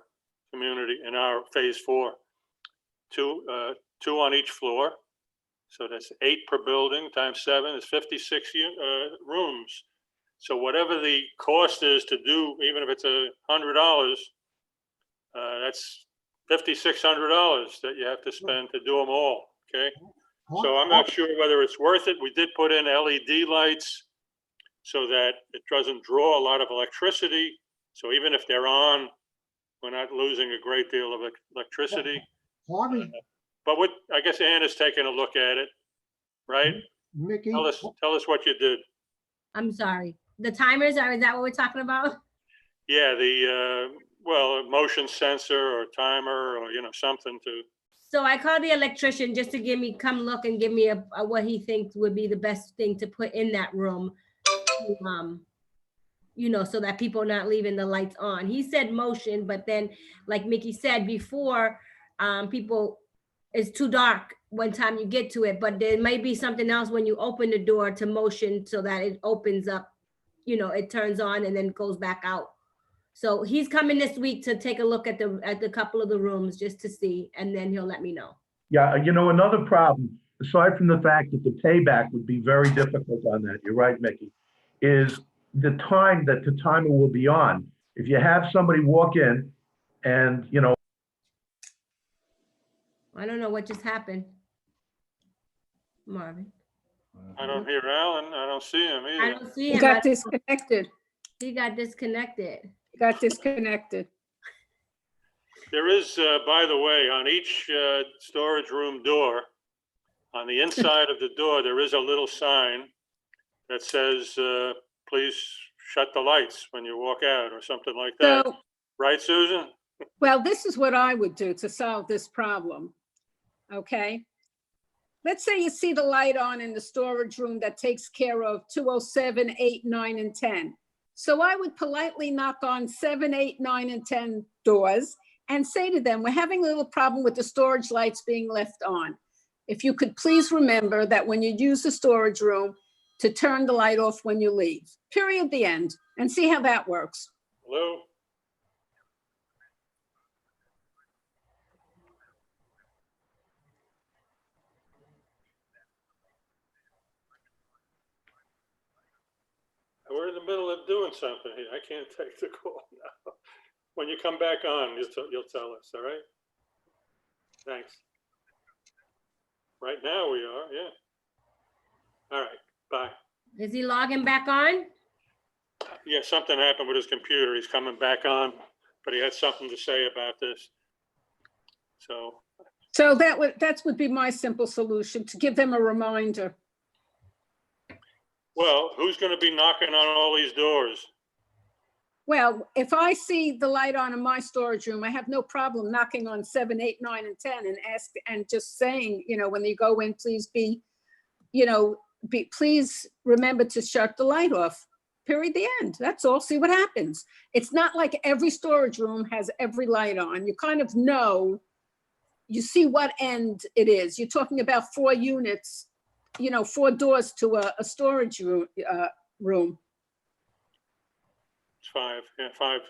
community, in our phase 4, two on each floor. So that's 8 per building times 7 is 56 rooms. So whatever the cost is to do, even if it's $100, that's $5,600 that you have to spend to do them all. Okay. So I'm not sure whether it's worth it. We did put in LED lights so that it doesn't draw a lot of electricity. So even if they're on, we're not losing a great deal of electricity. But I guess Anna's taking a look at it, right? Mickey, Tell us what you did. I'm sorry. The timers, is that what we're talking about? Yeah, a motion sensor or timer or, something to. So I called the electrician just to come look and give me a what he thinks would be the best thing to put in that room. So that people are not leaving the lights on. He said motion, but then like Mickey said before, it's too dark when time you get to it, but there might be something else when you open the door to motion so that it opens up, it turns on and then goes back out. So he's coming this week to take a look at the couple of the rooms just to see, and then he'll let me know. Yeah, another problem, aside from the fact that the payback would be very difficult on that, you're right, Mickey, is the time that the timer will be on. If you have somebody walk in and, I don't know what just happened. Marvin. I don't hear Alan. I don't see him either. I don't see He him. got disconnected. He got disconnected. He got disconnected. There is, by the way, on each storage room door, on the inside of the door, there is a little sign that says, please shut the lights when you walk out or something like that. So, Right, Susan? well, this is what I would do to solve this problem. Okay? Let's say you see the light on in the storage room that takes care of 207, 8, 9, and 10. So I would politely knock on 7, 8, 9, and 10 doors and say to them, we're having a little problem with the storage lights being left on. If you could please remember that when you use the storage room, to turn the light off when you leave, period, the end, and see how that works. Hello? We're in the middle of doing something here. I can't take the call now. When you come back on, you'll tell us, all right? Thanks. Right now we are, yeah. All right, bye. Is he logging back on? Yeah, something happened with his computer. He's coming back on, but he had something to say about this. So So that would be my simple solution, to give them a reminder. Well, who's gonna be knocking on all these doors? Well, if I see the light on in my storage room, I have no problem knocking on 7, 8, 9, and 10 and and just saying, when you go in, please please remember to shut the light off. Period, the end. That's all. See what happens. It's not like every storage room has every light on. You kind of know, you see what end it is. You're talking about 4 units, 4 doors to a storage room. It's 5, yeah, five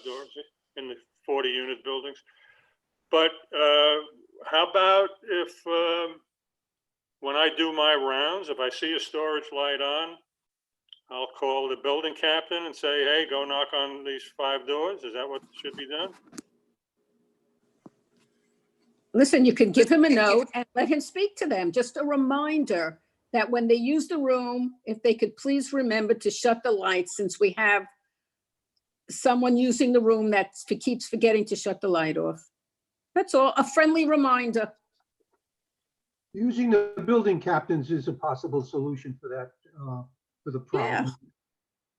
doors in the 40-unit buildings. But how about if, when I do my rounds, if I see a storage light on, I'll call the building captain and say, hey, go knock on these 5 doors. Is that what should be done? Listen, you could give him a note and let him speak to them. Just a reminder that when they use the room, if they could please remember to shut the lights, since we have someone using the room that keeps forgetting to shut the light off. That's all, a friendly reminder. Using the building captains is a possible solution for that, for the problem.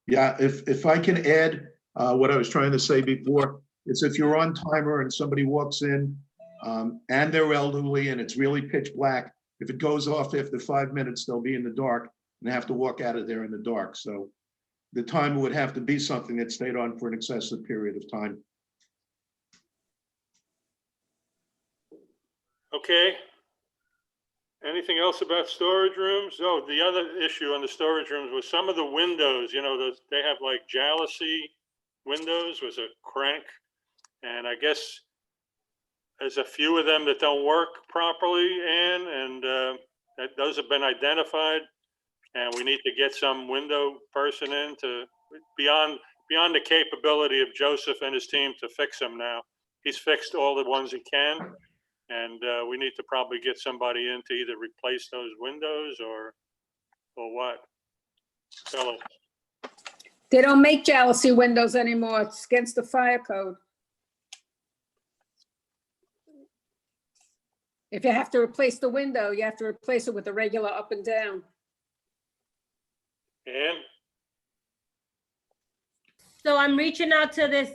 Yeah, if I can add, what I was trying to say before, is if you're on timer and somebody walks in, and they're elderly and it's really pitch black, if it goes off after 5 minutes, they'll be in the dark and have to walk out of there in the dark. So the timer would have to be something that stayed on for an excessive period of time. Okay. Anything else about storage rooms? Oh, the other issue on the storage rooms was some of the windows, they have like jalousie windows, was a crank. And I guess there's a few of them that don't work properly, and those have been identified. And we need to get some window person in to beyond the capability of Joseph and his team to fix them now. He's fixed all the ones he can. And we need to probably get somebody in to either replace those windows or what. Fellas. They don't make jalousie windows anymore. It's against the fire code. If you have to replace the window, you have to replace it with a regular up and down. And So I'm reaching out to this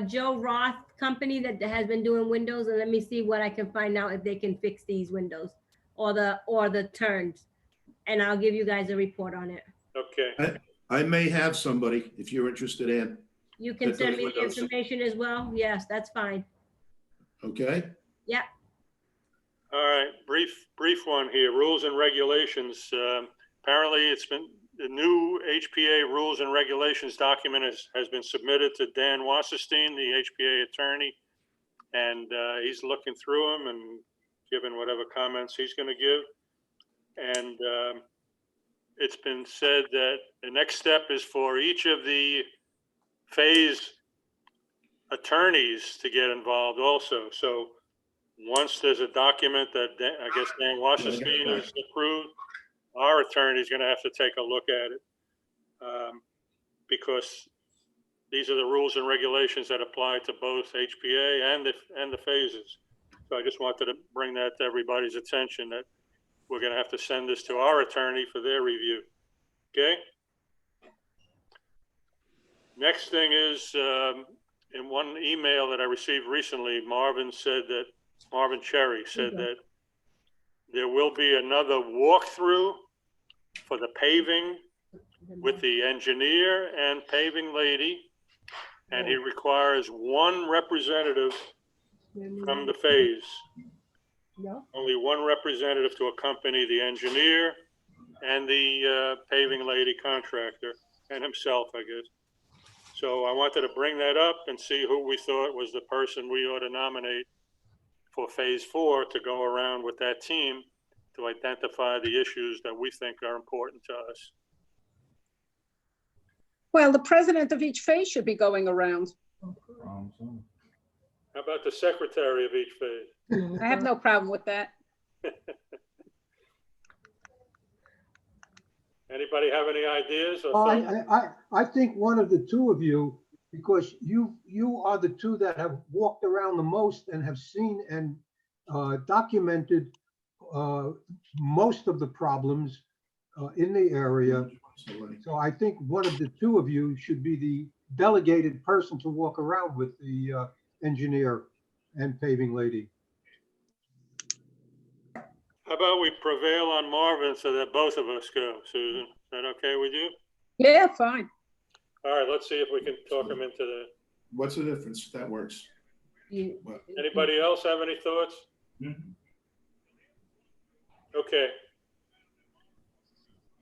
Joe Roth company that has been doing windows, and let me see what I can find out if they can fix these windows or the turns. And I'll give you guys a report on it. okay. I may have somebody, if you're interested in, You can Get send those me the windows. information as well. Yes, that's fine. okay? Yeah. All right, brief one here, rules and regulations. Apparently it's been, the new HPA rules and regulations document has been submitted to Dan Wasserstein, the HPA attorney. And he's looking through them and giving whatever comments he's gonna give. And it's been said that the next step is for each of the phase attorneys to get involved also. So once there's a document that I guess Dan Wasserstein has approved, our attorney is going to have to take a look at it, because these are the rules and regulations that apply to both HPA and the phases. So I just wanted to bring that to everybody's attention, that we're going to have to send this to our attorney for their review. Okay. Next thing is, in one email that I received recently, Marvin Cherry said that there will be another walkthrough for the paving with the engineer and paving lady. And he requires one representative from the phase. Only one representative to accompany the engineer and the paving lady contractor and himself, I guess. So I wanted to bring that up and see who we thought was the person we ought to nominate for phase 4 to go around with that team to identify the issues that we think are important to us. Well, the president of each phase should be going around. How about the secretary of each phase? I have no problem with that. Anybody have any ideas? Or thoughts? I think one of the two of you, because you are the two that have walked around the most and have seen and documented most of the problems in the area. So I think one of the two of you should be the delegated person to walk around with the engineer and paving lady. How about we prevail on Marvin so that both of us go, Susan? Is that okay with you? Yeah, fine. All right, let's see if we can talk him into that. What's the difference? That works. Anybody else have any thoughts? Okay.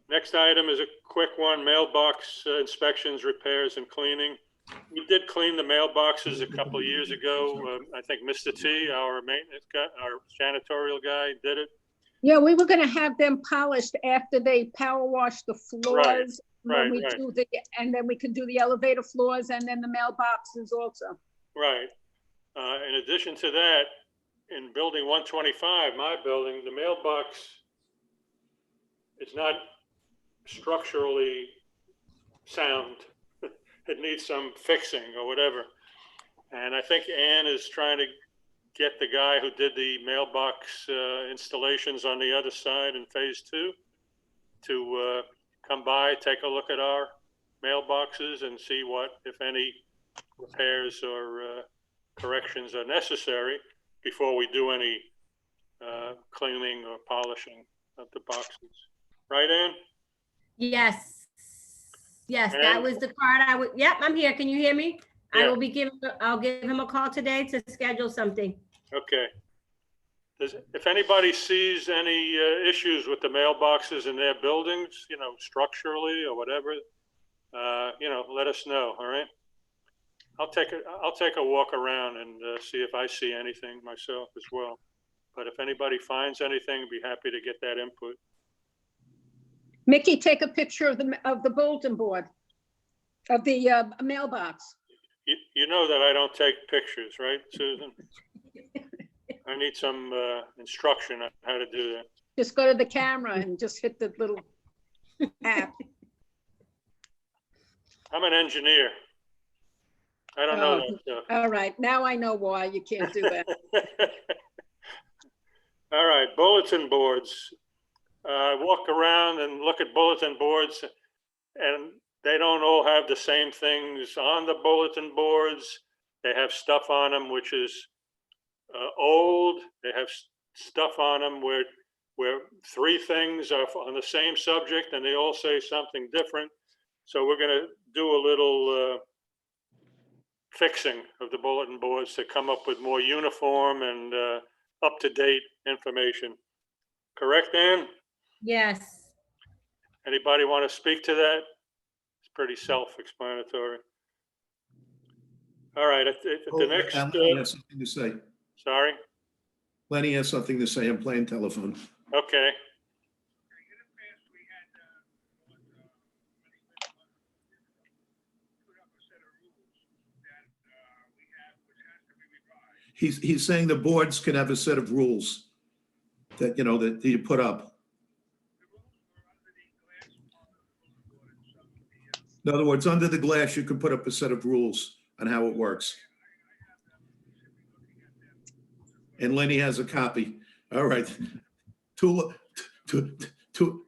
Next item is a quick one, mailbox inspections, repairs, and cleaning. We did clean the mailboxes a couple of years ago. I think Mr. T, our maintenance guy, our janitorial guy, did it. Yeah, we were gonna have them polished after they power wash the floors. right, When we right. do the, and then we can do the elevator floors and then the mailboxes also. Right. In addition to that, in building 125, my building, the mailbox is not structurally sound. It needs some fixing or whatever. And I think Ann is trying to get the guy who did the mailbox installations on the other side in phase 2 to come by, take a look at our mailboxes and see what, if any, repairs or corrections are necessary before we do any cleaning or polishing of the boxes. Right, Ann? Yes. Yes, And- that was the part I would, yep, I'm here. Can you hear me? I Yeah. will be I'll give him a call today to schedule something. Okay. If anybody sees any issues with the mailboxes in their buildings, you know, structurally or whatever, you know, let us know, all right? I'll take a walk around and see if I see anything myself as well. But if anybody finds anything, I'd be happy to get that input. Mickey, take a picture of the bulletin board, of the mailbox. You know that I don't take pictures, right, Susan? I need some instruction on how to do that. Just go to the camera and just hit the little app. I'm an engineer. I don't know Oh, that stuff. all right, now I know why you can't do that. All right, bulletin boards. Walk around and look at bulletin boards, and they don't all have the same things on the bulletin boards. They have stuff on them which is old. They have stuff on them where 3 things are on the same subject and they all say something different. So we're going to do a little fixing of the bulletin boards to come up with more uniform and up-to-date information. Correct, Ann? Yes. Anybody want to speak to that? It's pretty self-explanatory. All right, at the next, Lenny has something to say. sorry, Lenny has something to say. I'm playing telephone. okay. He's saying the boards can have a set of rules that, you know, that you put up. In other words, under the glass, you can put up a set of rules on how it works. And Lenny has a copy. All right. Too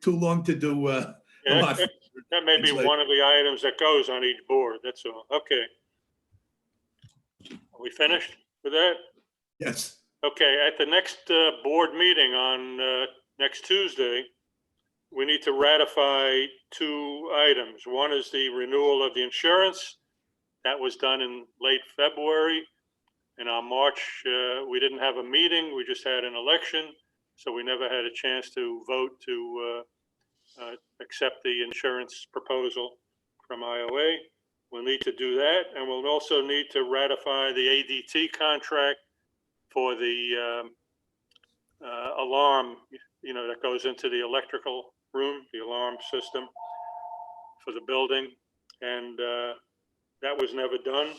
long to do a Yeah, lot. that may be It's like- one of the items that goes on each board, that's all. Okay. Are we finished with that? Yes. Okay, at the next board meeting on next Tuesday, we need to ratify 2 items. One is the renewal of the insurance. That was done in late February. And on March, we didn't have a meeting, we just had an election. So we never had a chance to vote to accept the insurance proposal from IOA. We'll need to do that, and we'll also need to ratify the ADT contract for the alarm, you know, that goes into the electrical room, the alarm system for the building. And that was never done.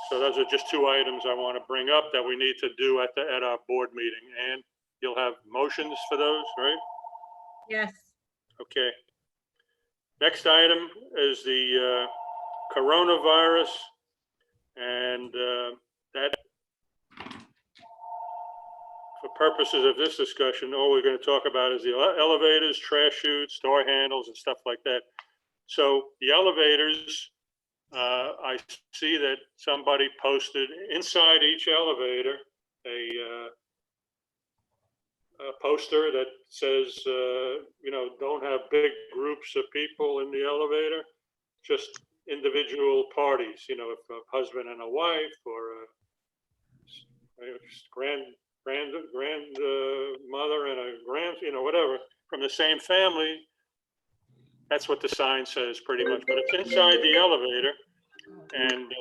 So those are just 2 items I want to bring up that we need to do at our board meeting. And you'll have motions for those, right? Yes. Okay. Next item is the coronavirus, and that purposes of this discussion, all we're going to talk about is the elevators, trash chutes, door handles, and stuff like that. So the elevators, I see that somebody posted inside each elevator a poster that says, you know, don't have big groups of people in the elevator, just individual parties, you know, if a husband and a wife or a grandmother and a you know, whatever, from the same family. That's what the sign says pretty much, but it's inside the elevator and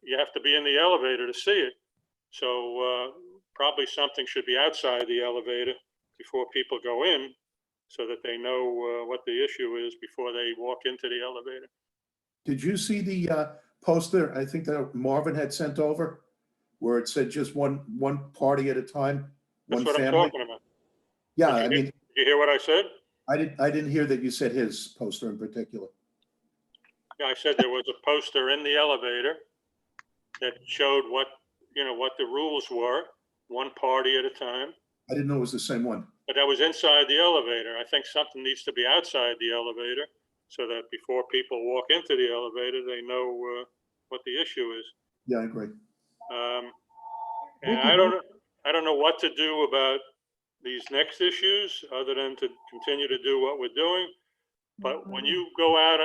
you have to be in the elevator to see it. So probably something should be outside the elevator before people go in so that they know what the issue is before they walk into the elevator. Did you see the poster, I think that Marvin had sent over, where it said just one party at a time, That's one what I'm family? talking about. Yeah, I mean, Did you hear what I said? I didn't hear that you said his poster in particular. Yeah, I said there was a poster in the elevator that showed what, you know, what the rules were, one party at a time. I didn't know it was the same one. But that was inside the elevator. I think something needs to be outside the elevator so that before people walk into the elevator, they know what the issue is. Yeah, I agree. And I don't know what to do about these next issues other than to continue to do what we're doing. But when you go out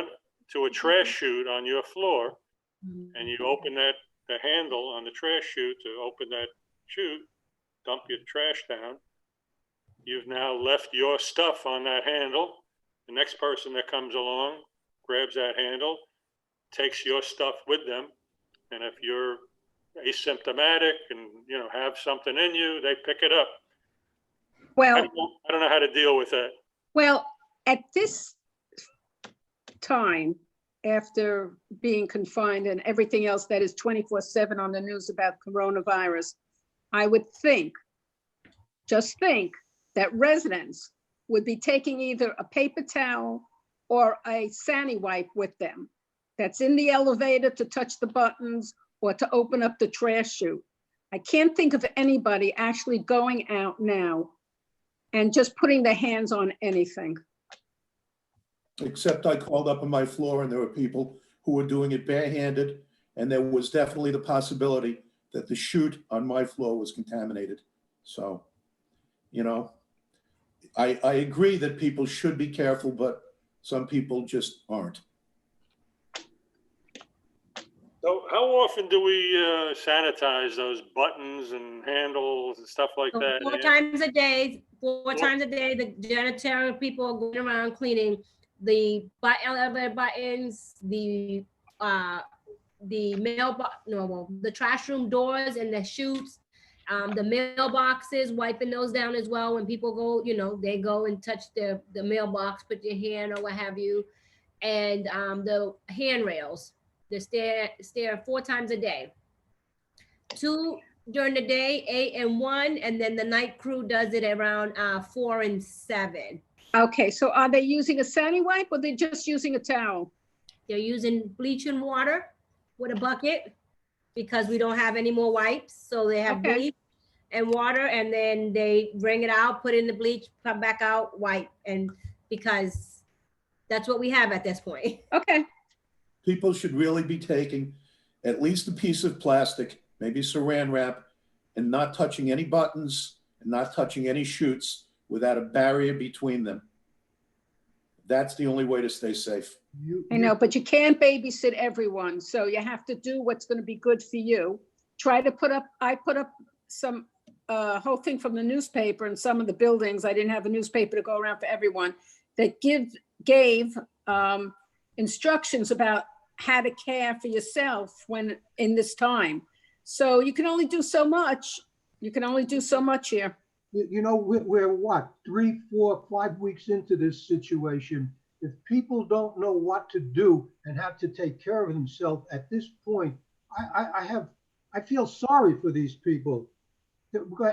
to a trash chute on your floor and you open the handle on the trash chute to open that chute, dump your trash down, you've now left your stuff on that handle. The next person that comes along grabs that handle, takes your stuff with them. And if you're asymptomatic and, you know, have something in you, they pick it up. Well, I don't know how to deal with that. well, at this time, after being confined and everything else that is 24/7 on the news about coronavirus, I would think, just think, that residents would be taking either a paper towel or a Sani wipe with them that's in the elevator to touch the buttons or to open up the trash chute. I can't think of anybody actually going out now and just putting their hands on anything. Except I called up on my floor and there were people who were doing it barehanded, and there was definitely the possibility that the chute on my floor was contaminated. So, you know, I agree that people should be careful, but some people just aren't. So how often do we sanitize those buttons and handles and stuff like that? Four times a day, the janitorial people are going around cleaning the elevator buttons, the mailbox, the trash room doors and the chutes, the mailboxes, wiping those down as well. When people go, you know, they go and touch the mailbox, put your hand or what have you, and the handrails, the stair 4 times a day. 2 during the day, 8 and 1, and then the night crew does it around 4 and 7. Okay, so are they using a Sani wipe or they're just using a towel? They're using bleach and water with a bucket because we don't have any more wipes. So they have Okay. bleach and water, and then they bring it out, put in the bleach, come back out, wipe. And because that's what we have at this point. Okay, People should really be taking at least a piece of plastic, maybe saran wrap, and not touching any buttons and not touching any chutes without a barrier between them. That's the only way to stay safe. I know, but you can't babysit everyone. So you have to do what's going to be good for you. Try to I put up some whole thing from the newspaper in some of the buildings. I didn't have a newspaper to go around for everyone that gave instructions about how to care for yourself when in this time. So you can only do so much. You can only do so much here. You know, we're what, 3, 4, 5 weeks into this situation. If people don't know what to do and have to take care of themselves at this point, I feel sorry for these people.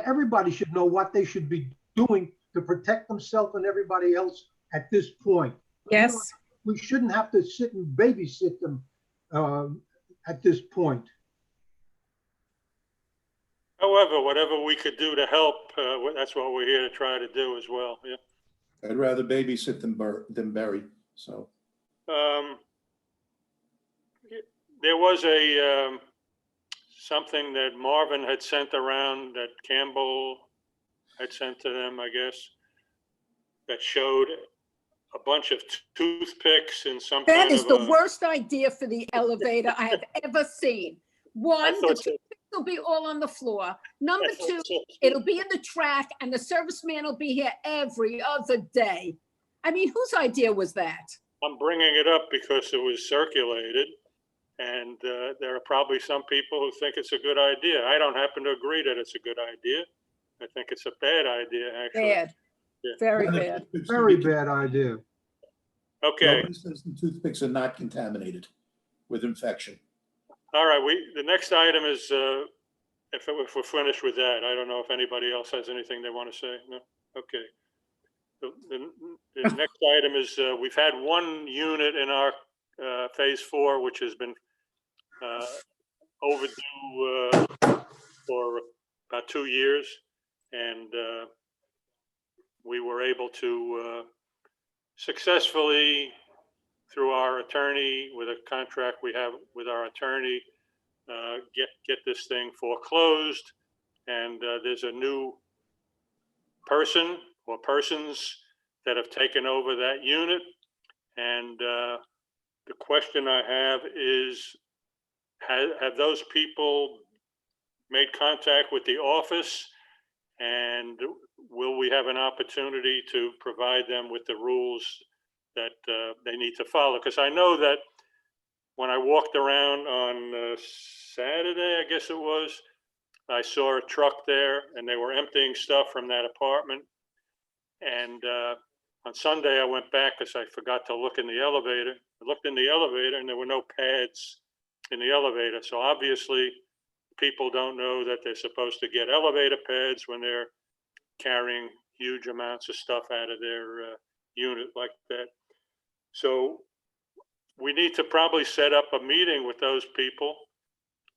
Everybody should know what they should be doing to protect themselves and everybody else at this point. Yes. You know, we shouldn't have to sit and babysit them at this point. However, whatever we could do to help, that's what we're here to try to do as well, yeah. I'd rather babysit than bury, so. There was a, something that Marvin had sent around that Campbell had sent to them, I guess, that showed a bunch of toothpicks in some That kind is of the a. worst idea for the elevator I have ever seen. One, the thought so. toothpicks will be all on the floor. Number I thought two, so. it'll be in the track and the serviceman will be here every other day. I mean, whose idea was that? I'm bringing it up because it was circulated, and there are probably some people who think it's a good idea. I don't happen to agree that it's a good idea. I think it's a bad idea, actually. Bad, Yeah. very None of bad. the toothpicks can Very be- bad idea. Okay, Nobody says the toothpicks are not contaminated with infection. all right, the next item is, if we're finished with that, I don't know if anybody else has anything they want to say, no? Okay. The next item is, we've had one unit in our phase 4, which has been overdue for about 2 years. And we were able to successfully, through our attorney, with a contract we have with our attorney, get this thing foreclosed. And there's a new person or persons that have taken over that unit. And the question I have is, have those people made contact with the office? And will we have an opportunity to provide them with the rules that they need to follow? Because I know that when I walked around on Saturday, I guess it was, I saw a truck there and they were emptying stuff from that apartment. And on Sunday, I went back because I forgot to look in the elevator. I looked in the elevator and there were no pads in the elevator. So obviously, people don't know that they're supposed to get elevator pads when they're carrying huge amounts of stuff out of their unit like that. So we need to probably set up a meeting with those people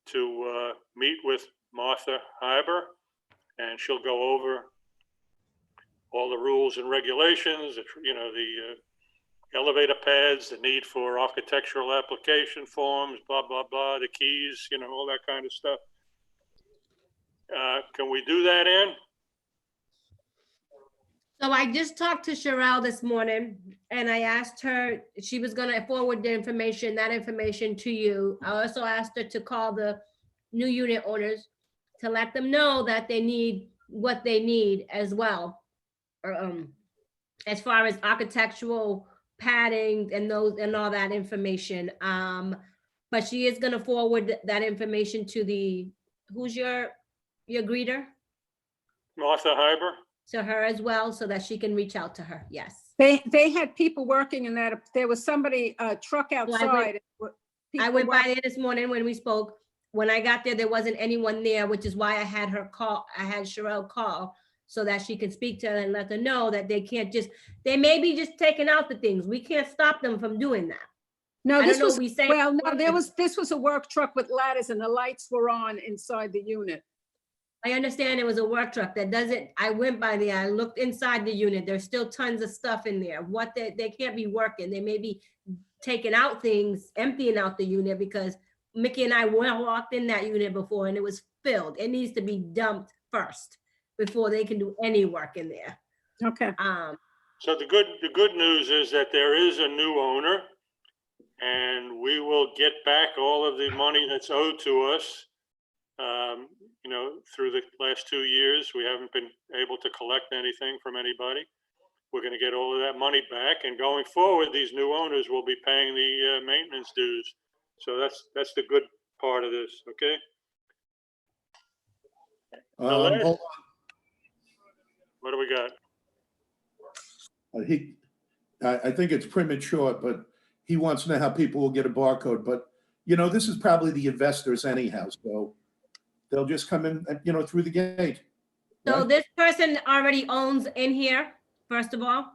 to meet with Martha Hyber, and she'll go over all the rules and regulations, you know, the elevator pads, the need for architectural application forms, blah, blah, blah, the keys, you know, all that kind of stuff. Can we do that, Ann? So I just talked to Sherelle this morning and I asked her, she was gonna forward the information, that information to you. I also asked her to call the new unit owners to let them know that they need what they need as well. As far as architectural padding and those and all that information. But she is gonna forward that information to the, who's your greeter? Martha Hyber? To her as well, so that she can reach out to her, yes. They had people working in that, there was somebody, a truck I went- outside. I People went by work- there this morning when we spoke. When I got there wasn't anyone there, which is why I had her call, I had Sherelle call so that she could speak to her and let her know that they can't just, they may be just taking out the things. We can't stop them from doing that. No, I this don't know, was, we say. well, no, this was a work truck with ladders and the lights were on inside the unit. I understand it was a work truck that doesn't, I went by there, I looked inside the unit, there's still tons of stuff in there. What they can't be working, they may be taking out things, emptying out the unit, because Mickey and I walked in that unit before and it was filled. It needs to be dumped first before they can do any work in there. Okay. So the good news is that there is a new owner, and we will get back all of the money that's owed to us. You know, through the last 2 years, we haven't been able to collect anything from anybody. We're going to get all of that money back, and going forward, these new owners will be paying the maintenance dues. So that's the good part of this, okay? Hold on. What do we got? I think it's premature, but he wants to know how people will get a barcode. But, you know, this is probably the investors anyhow, so they'll just come in, you know, through the gate. So right? this person already owns in here, first of all.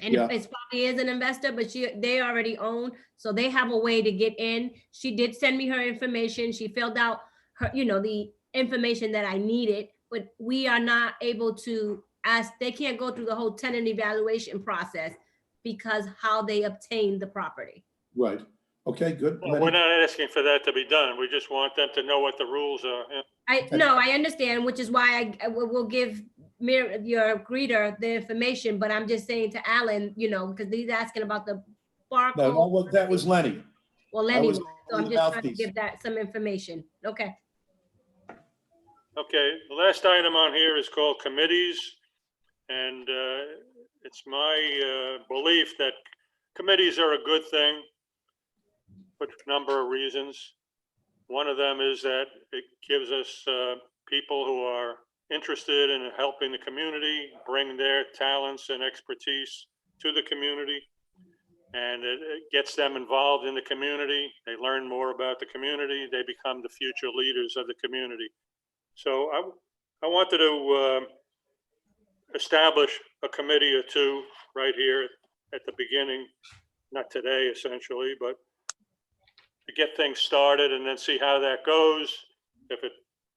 And Yeah. it's probably is an investor, but they already own, so they have a way to get in. She did send me her information. She filled out her, you know, the information that I needed, but we are not able to ask, they can't go through the whole tenant evaluation process because how they obtained the property. Right. Okay, good. Well, we're not asking for that to be done. We just want them to know what the rules are. Yeah. I understand, which is why I will give your greeter the information, but I'm just saying to Alan, you know, because he's asking about the No, barcode. that was Lenny. Well, I anyway, was so I'm the just trying to mouthpiece. give that some information. Okay. Okay, the last item on here is called committees. And it's my belief that committees are a good thing for a number of reasons. One of them is that it gives us people who are interested in helping the community bring their talents and expertise to the community. And it gets them involved in the community. They learn more about the community. They become the future leaders of the community. So I wanted to establish a committee or two right here at the beginning, not today essentially, but to get things started and then see how that goes. If it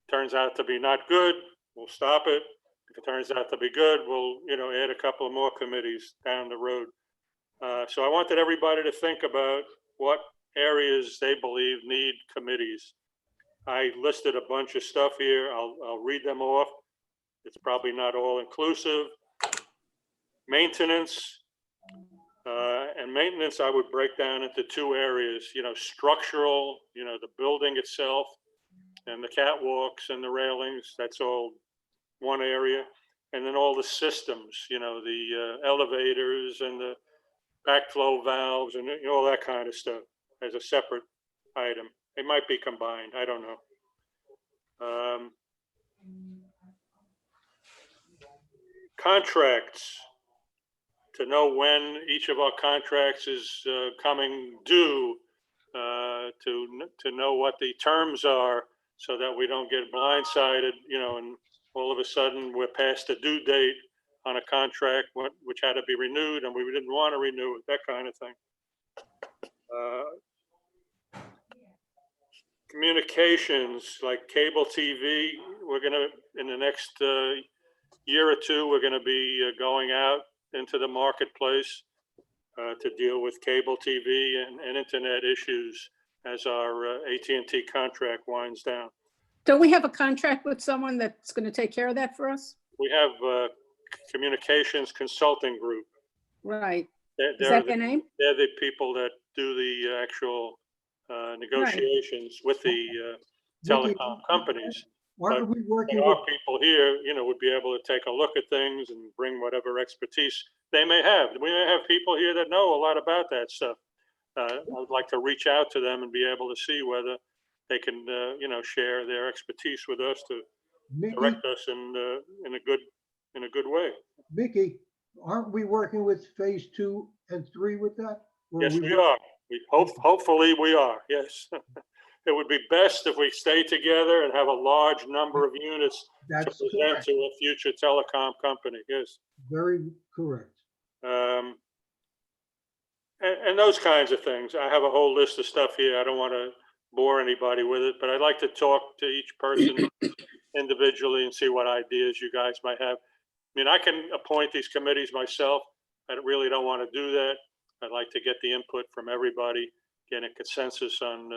turns out to be not good, we'll stop it. If it turns out to be good, we'll, you know, add a couple of more committees down the road. So I wanted everybody to think about what areas they believe need committees. I listed a bunch of stuff here. I'll read them off. It's probably not all inclusive. Maintenance, and maintenance I would break down into two areas, you know, structural, you know, the building itself and the catwalks and the railings, that's all one area. And then all the systems, you know, the elevators and the backflow valves and, you know, all that kind of stuff as a separate item. They might be combined, I don't know. Contracts, to know when each of our contracts is coming due, to know what the terms are so that we don't get blindsided, you know, and all of a sudden we're past the due date on a contract which had to be renewed and we didn't want to renew it, that kind of thing. Communications like cable TV, we're gonna, in the next year or two, we're gonna be going out into the marketplace to deal with cable TV and internet issues as our AT&T contract winds down. Don't we have a contract with someone that's going to take care of that for us? We have Communications Consulting Group. Right. Is They're that their name? They're the people that do the actual negotiations with the telecom companies. Aren't we working Our with, people here, you know, would be able to take a look at things and bring whatever expertise they may have. We may have people here that know a lot about that stuff. I would like to reach out to them and be able to see whether they can, you know, share their expertise with us to direct us in a good way. Mickey, aren't we working with phase 2 and 3 with that? Or Yes, we are. Hopefully we are. Yes. It would be best if we stay together and have a large number of units to That's present correct. to a future telecom company. Yes. Very correct. And those kinds of things. I have a whole list of stuff here. I don't want to bore anybody with it, but I'd like to talk to each person individually and see what ideas you guys might have. I mean, I can appoint these committees myself. I really don't want to do that. I'd like to get the input from everybody, get a consensus on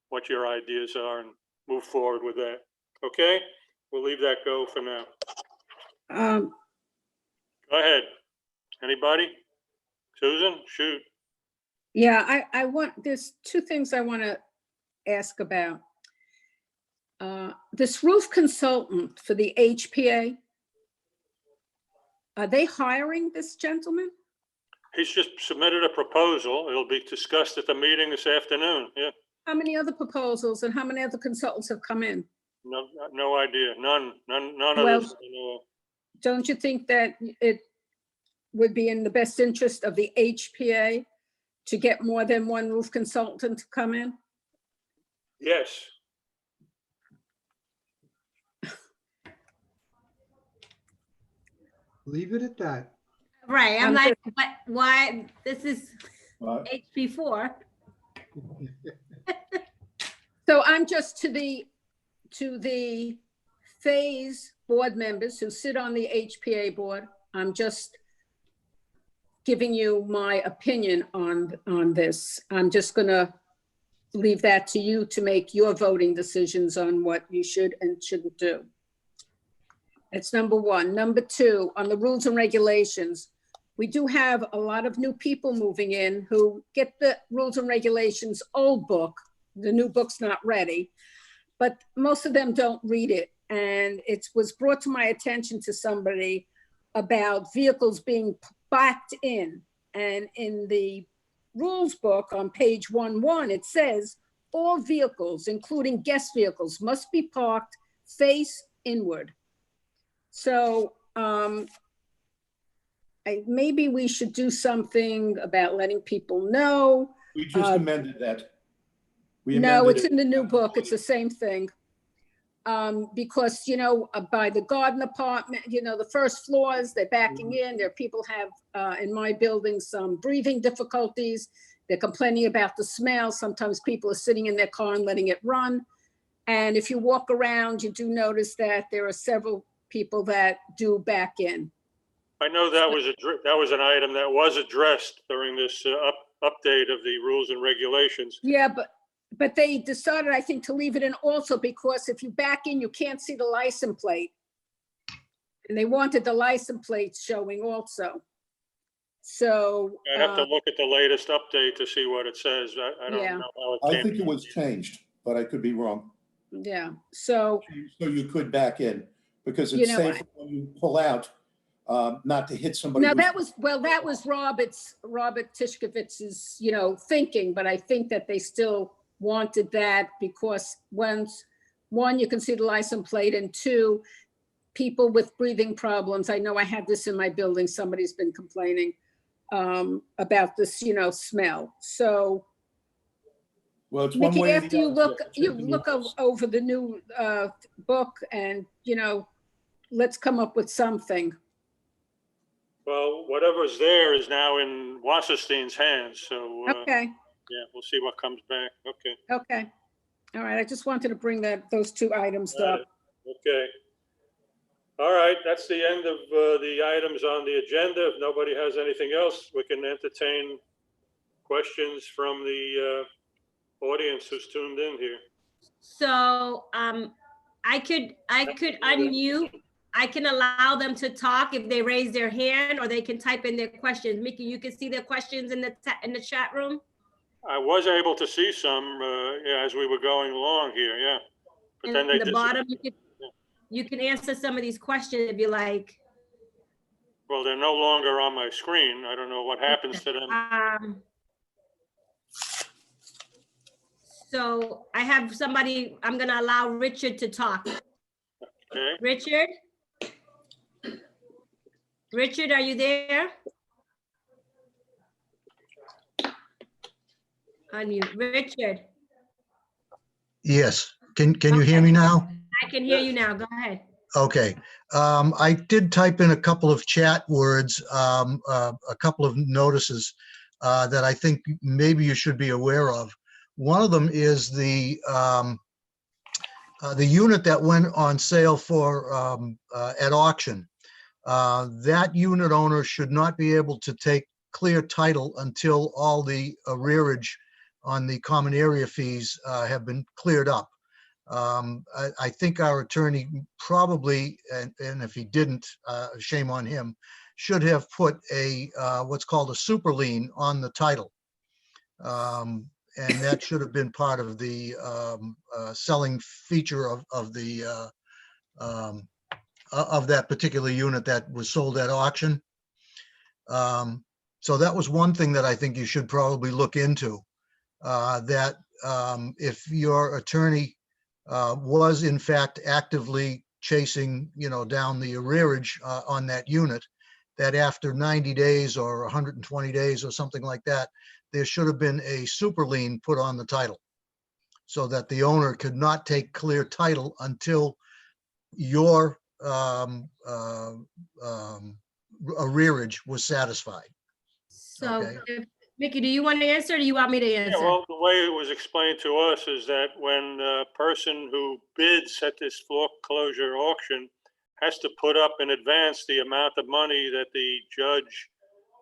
what your ideas are and move forward with that. Okay? We'll leave that go for now. Go ahead. Anybody? Susan, shoot. Yeah, there's two things I want to ask about. This roof consultant for the HPA, are they hiring this gentleman? He's just submitted a proposal. It'll be discussed at the meeting this afternoon. Yeah. How many other proposals and how many other consultants have come in? No idea. None of Well, this. Don't you think that it would be in the best interest of the HPA to get more than one roof consultant to come in? Yes. Leave it at that. Right, I'm I'm like, why, this is Uh, HP4. So I'm just to to the phase board members who sit on the HPA board, I'm just giving you my opinion on this. I'm just gonna leave that to you to make your voting decisions on what you should and shouldn't do. That's number one. Number two, on the rules and regulations, we do have a lot of new people moving in who get the rules and regulations old book. The new book's not ready, but most of them don't read it. And it was brought to my attention to somebody about vehicles being backed in. And in the rules book on page 1.1, it says all vehicles, including guest vehicles, must be parked face inward. So maybe we should do something about letting people know. We just amended that. We No, amended it's it. in the new book. It's the same thing. Because, you know, by the garden apartment, you know, the first floors, they're backing in. There are people have, in my building, some breathing difficulties. They're complaining about the smell. Sometimes people are sitting in their car and letting it run. And if you walk around, you do notice that there are several people that do back in. I know that was an item that was addressed during this update of the rules and regulations. Yeah, but they decided, I think, to leave it in also because if you back in, you can't see the license plate. And they wanted the license plate showing also. So. I have to look at the latest update to see what it says. I don't Yeah. know how it I came. think it was changed, but I could be wrong. Yeah, so, So you could back in because You it's know, safe when you pull out, not to hit somebody. now who's- that was Robert Tishkovitz's, you know, thinking, but I think that they still wanted that because once, one, you can see the license plate, and two, people with breathing problems. I know I have this in my building. Somebody's been complaining about this, you know, smell. So Well, it's one Mickey, way or after the you other. look, Yeah, you look over the new book and, you know, let's come up with something. Well, whatever's there is now in Wasserstein's hands. So, Okay, yeah, we'll see what comes back. Okay. okay. All right, I just wanted to bring those two items Got up. it. Okay. All right, that's the end of the items on the agenda. If nobody has anything else, we can entertain questions from the audience who's tuned in here. So I could unmute. I can allow them to talk if they raise their hand, or they can type in their questions. Mickey, you can see their questions in the chat room. I was able to see some yeah, as we were going along here, yeah. But then they In the bottom, you can answer some of these questions if you like. well, they're no longer on my screen. I don't know what happens to them. So I have somebody, I'm gonna allow Richard to talk. Okay. Richard? Richard, are you there? Unmute. Richard, Yes, can you hear me now? I can hear you now. Go ahead. Okay, I did type in a couple of chat words, a couple of notices that I think maybe you should be aware of. One of them is the unit that went on sale for at auction. That unit owner should not be able to take clear title until all the arrearage on the common area fees have been cleared up. I think our attorney probably, and if he didn't, shame on him, should have put a what's called a super lien on the title. And that should have been part of the selling feature of that particular unit that was sold at auction. So that was one thing that I think you should probably look into. That if your attorney was in fact actively chasing, down the arrearage on that unit, that after 90 days or 120 days or something like that, there should have been a super lien put on the title so that the owner could not take clear title until your arrearage was satisfied. So Okay. Mickey, do you want to answer or do you want me to Yeah, answer? well, the way it was explained to us is that when a person who bids at this foreclosure auction has to put up in advance the amount of money that the judge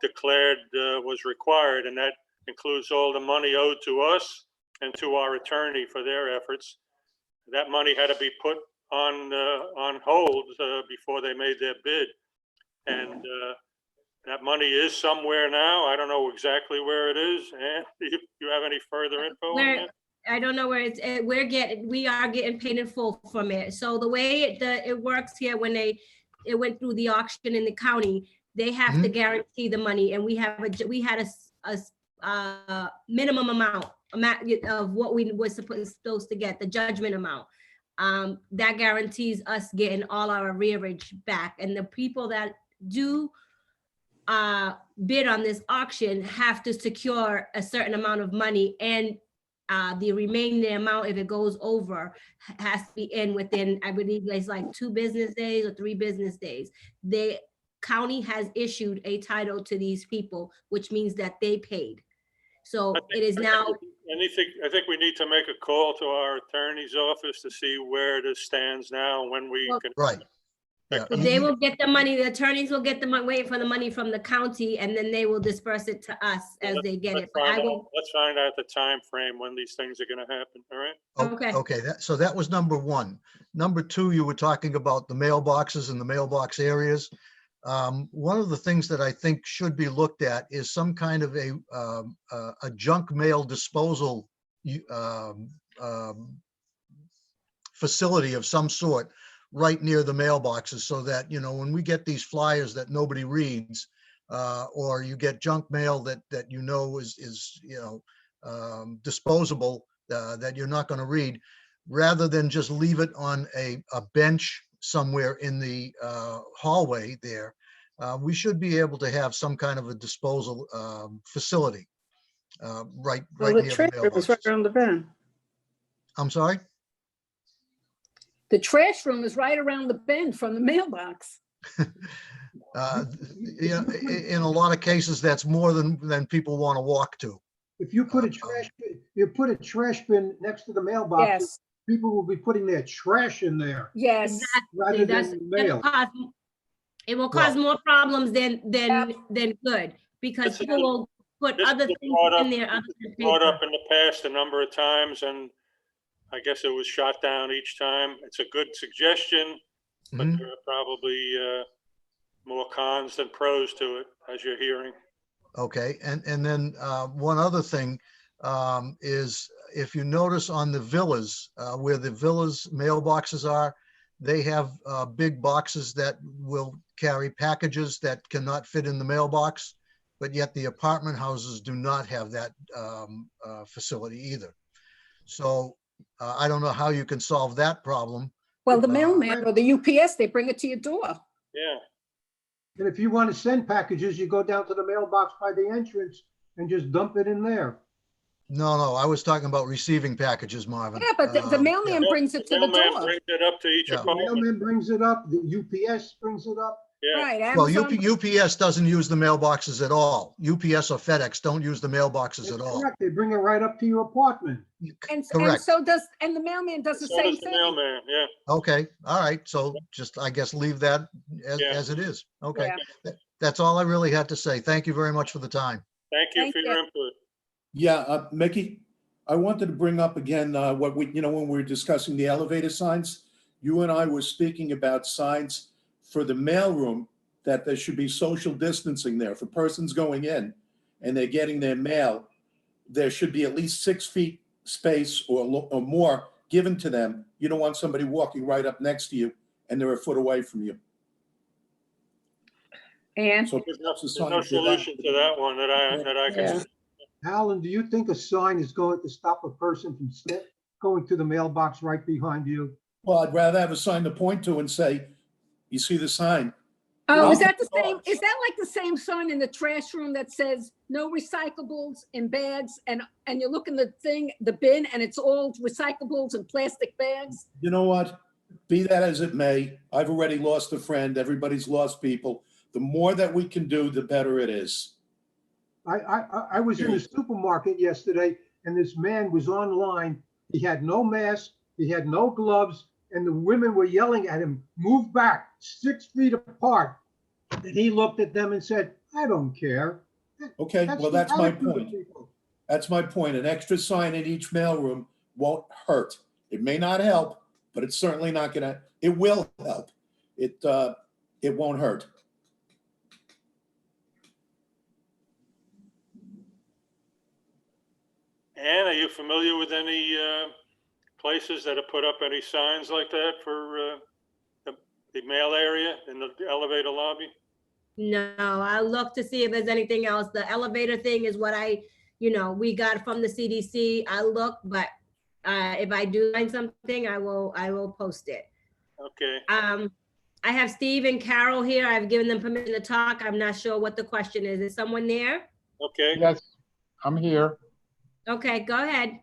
declared was required, and that includes all the money owed to us and to our attorney for their efforts. That money had to be put on hold before they made their bid. And that money is somewhere now. I don't know exactly where it is. And you have any further info on Where, that? I don't know where it's, we are getting paid in full from it. So the way it works here, when it went through the auction in the county, they have to guarantee the money, and we had a minimum amount of what we were supposed to get, the judgment amount. That guarantees us getting all our arrearage back, and the people that do bid on this auction have to secure a certain amount of money, and the remaining amount, if it goes over, has to be in within, I believe it's like 2 business days or 3 business days. The county has issued a title to these people, which means that they paid. So it is now. I think we need to make a call to our attorney's office to see where this stands now, when we can. Right. Yeah. So they will get the money, the attorneys will get the money, waiting for the money from the county, and then they will disperse it to us as they get it. But I will. Let's find out the time frame when these things are going to happen. All right. Okay. Okay, so that was number one. Number two, you were talking about the mailboxes and the mailbox areas. One of the things that I think should be looked at is some kind of a junk mail disposal facility of some sort right near the mailboxes, so that, you know, when we get these flyers that nobody reads, or you get junk mail that you know is disposable, that you're not going to read, rather than just leave it on a bench somewhere in the hallway there, we should be able to have some kind of a disposal facility right Well, the near the trash room is right mailboxes. around the bend. I'm sorry? The trash room is right around the bend from the mailbox. Yeah, in a lot of cases, that's more than people want to walk to. If you put a trash bin next to the mailbox, Yes, people will be putting their trash in there yes. Exactly. rather That's, than that'll mail. cause, it will cause more problems than good, because This people will put this other was things brought in up- there other It's than brought paper. up in the past a number of times, and I guess it was shot down each time. It's a good suggestion, but Mhm. there are probably more cons than pros to it, as you're hearing. Okay, and then one other thing is, if you notice on the villas, where the villas mailboxes are, they have big boxes that will carry packages that cannot fit in the mailbox, but yet the apartment houses do not have that facility either. So I don't know how you can solve that problem. Well, the mailman or the UPS, they bring it to your door. Yeah. And if you want to send packages, you go down to the mailbox by the entrance and just dump it in there. No, I was talking about receiving packages, Marvin. Yeah, but the mailman Yeah, brings it to the mailman door. brings it up to each Yeah. The apartment. mailman brings it up, the UPS brings it up. Yeah. Right, Well, Amazon. UPS doesn't use the mailboxes at all. UPS or FedEx don't use the mailboxes That's at all. correct. They bring it right up to your apartment. And Correct. so and the mailman does the So same does the thing. mailman, yeah. Okay, all right. So just, I guess, leave that Yeah. as it is. Okay. Yeah. That's all I really had to say. Thank you very much for the time. Thank you Thank for your you. input. Yeah, Mickey, I wanted to bring up again what we, when we were discussing the elevator signs, you and I were speaking about signs for the mailroom, that there should be social distancing there. For persons going in and they're getting their mail, there should be at least 6 feet space or more given to them. You don't want somebody walking right up next to you and they're a foot away from you. And So perhaps a There's sign no for that. solution to that one that I can Yeah. see. Alan, do you think a sign is going to stop a person from going to the mailbox right behind you? Well, I'd rather have a sign to point to and say, you see the sign? oh, is Well, that the same? Is that like the same sign in the trash room that says no recyclables in bags, and you look in the thing, the bin, and it's all recyclables and plastic bags? You know what? Be that as it may, I've already lost a friend. Everybody's lost people. The more that we can do, the better it is. I was in the supermarket yesterday and this man was online. He had no mask, he had no gloves, and the women were yelling at him, move back 6 feet apart. And he looked at them and said, I don't care. Okay, well, that's my attitude of point. people. That's my point. An extra sign in each mailroom won't hurt. It may not help, but it's certainly not gonna, it will help. It won't hurt. Ann, are you familiar with any places that have put up any signs like that for the mail area in the elevator lobby? No, I'll look to see if there's anything else. The elevator thing is what we got from the CDC. I'll look, but if I do find something, I will post it. Okay. I have Steve and Carol here. I've given them permission to talk. I'm not sure what the question is. Is someone there? Okay. Yes, I'm here. Okay, go ahead.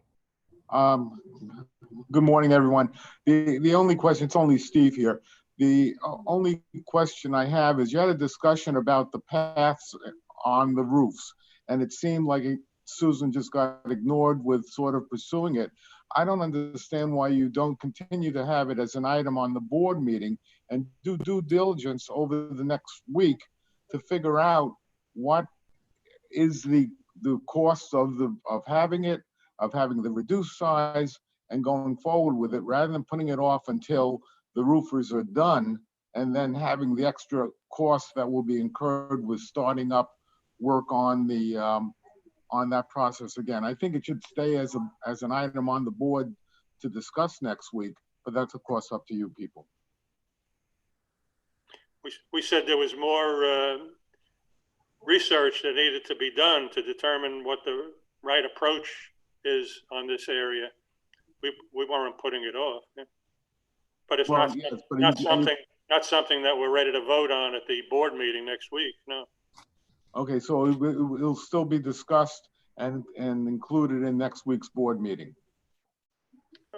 Good morning, everyone. The only question, it's only Steve here. The only question I have is you had a discussion about the paths on the roofs, and it seemed like Susan just got ignored with sort of pursuing it. I don't understand why you don't continue to have it as an item on the board meeting and do due diligence over the next week to figure out what is the cost of having it, of having the reduced size and going forward with it, rather than putting it off until the roofers are done and then having the extra costs that will be incurred with starting up work on the on that process again. I think it should stay as an item on the board to discuss next week, but that's of course up to you people. We said there was more research that needed to be done to determine what the right approach is on this area. We weren't putting it off. Yeah. But it's Well, not, yes, not something that we're ready to vote on at the board meeting next week, no. Okay, so it'll still be discussed and included in next week's board meeting.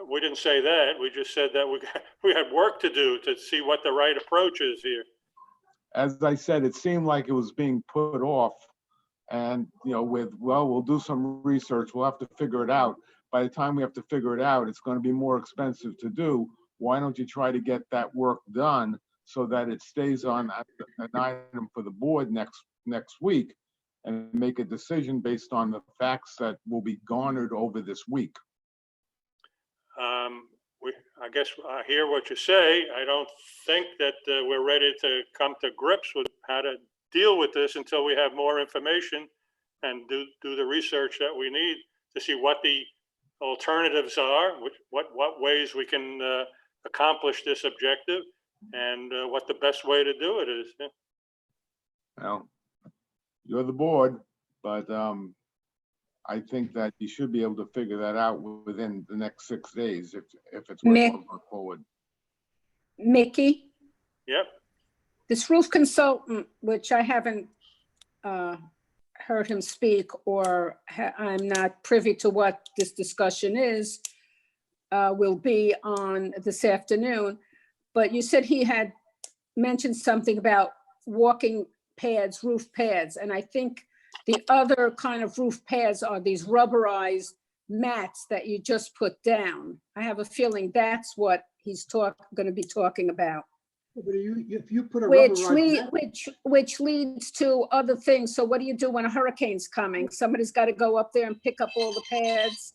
We didn't say that. We just said that we had work to do to see what the right approach is here. As I said, it seemed like it was being put off, and we'll do some research, we'll have to figure it out. By the time we have to figure it out, it's going to be more expensive to do. Why don't you try to get that work done so that it stays on an item for the board next week and make a decision based on the facts that will be garnered over this week? I guess I hear what you say. I don't think that we're ready to come to grips with how to deal with this until we have more information and do the research that we need to see what the alternatives are, what ways we can accomplish this objective, and what the best way to do it is. Yeah. Well, you're the board, but I think that you should be able to figure that out within the next 6 days if it's going forward. Mickey, Yep. this roof consultant, which I haven't heard him speak, or I'm not privy to what this discussion is, will be on this afternoon. But you said he had mentioned something about walking pads, roof pads, and I think the other kind of roof pads are these rubberized mats that you just put down. I have a feeling that's what he's going to be talking about. But if you put a Which rubberized leads to other things. So what do you do when a hurricane's coming? Somebody's got to go up there and pick up all the pads,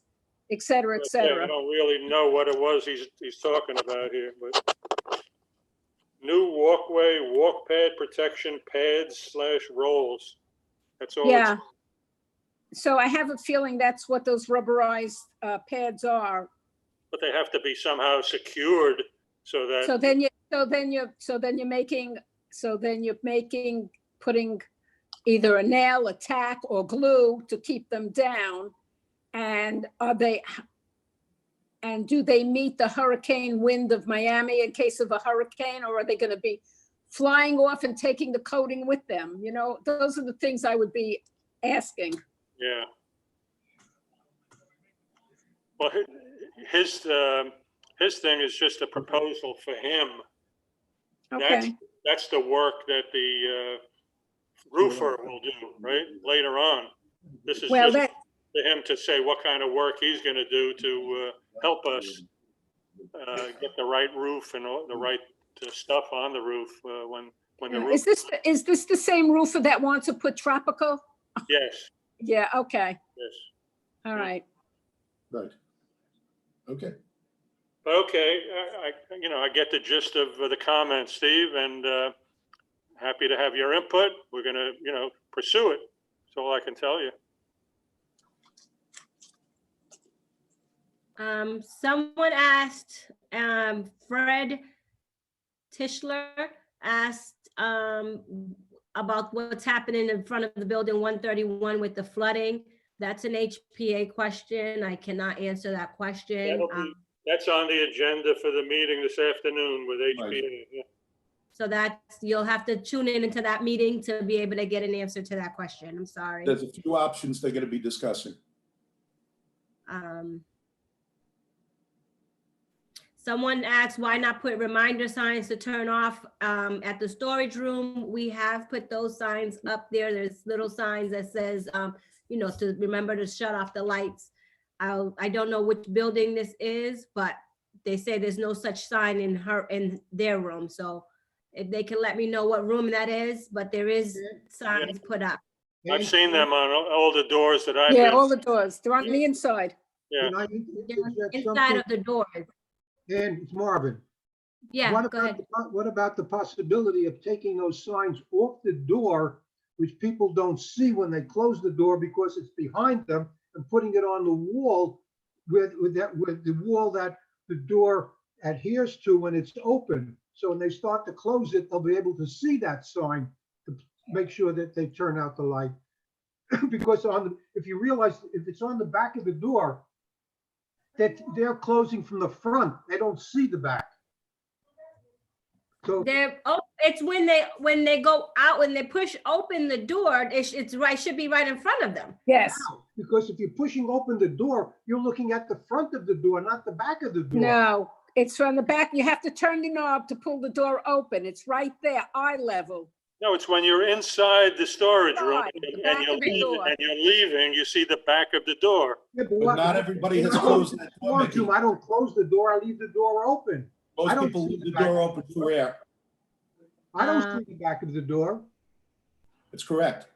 et cetera, et I cetera. don't really know what it was he's talking about here, but new walkway, walk pad protection pads / rolls. That's all. Yeah. So I have a feeling that's what those rubberized pads are. But they have to be somehow secured so that. So then you're putting either a nail, a tack, or glue to keep them down. And do they meet the hurricane wind of Miami in case of a hurricane, or are they going to be flying off and taking the coating with them? You know, those are the things I would be asking. Yeah. Well, his thing is just a proposal for him. Okay. That's the work that the roofer will do, right, later on. This is Well, just to him to say what kind of work he's gonna do to help us get the right roof and all the right stuff on the roof when the roof. is this the same roofer that wants to put tropical? Yes, Yeah, okay, yes. all right. Right. Okay. Okay, I get the gist of the comments, Steve, and happy to have your input. We're gonna, pursue it. That's all I can tell you. Someone asked, Fred Tischler asked, about what's happening in front of the building 131 with the flooding. That's an HPA question. I cannot answer that question. That's on the agenda for the meeting this afternoon with HPA. Right. Yeah. So you'll have to tune in into that meeting to be able to get an answer to that question. I'm sorry. There's a few options they're going to be discussing. Someone asked, why not put reminder signs to turn off at the storage room? We have put those signs up there. There's little signs that says, to remember to shut off the lights. I don't know which building this is, but they say there's no such sign in their room. So if they can let me know what room that is, but there is signs put up. I've seen them on all the doors that I've Yeah, been. all the doors, they're on the inside. Yeah. Can I interject Inside something? of the doors. And it's Marvin. Yeah, What go about ahead. what about the possibility of taking those signs off the door, which people don't see when they close the door because it's behind them, and putting it on the wall with the wall that the door adheres to when it's open. So when they start to close it, they'll be able to see that sign to make sure that they turn out the light. Because if you realize, if it's on the back of the door, that they're closing from the front, they don't see the back. So It's when they go out, when they push open the door, it's right, should be right in front of them. Yes, because if you're pushing open the door, you're looking at the front of the door, not the back of the door. no, it's from the back. You have to turn the knob to pull the door open. It's right there, eye level. No, it's when you're inside the storage room Inside, and the back you're of the door. leaving, you see the back of the door. Yeah, But not everybody has closed that door, Mickey. I don't close the door, I leave the door open. I Most don't people see leave the the door back. open for air. I don't see the back of the door. It's correct.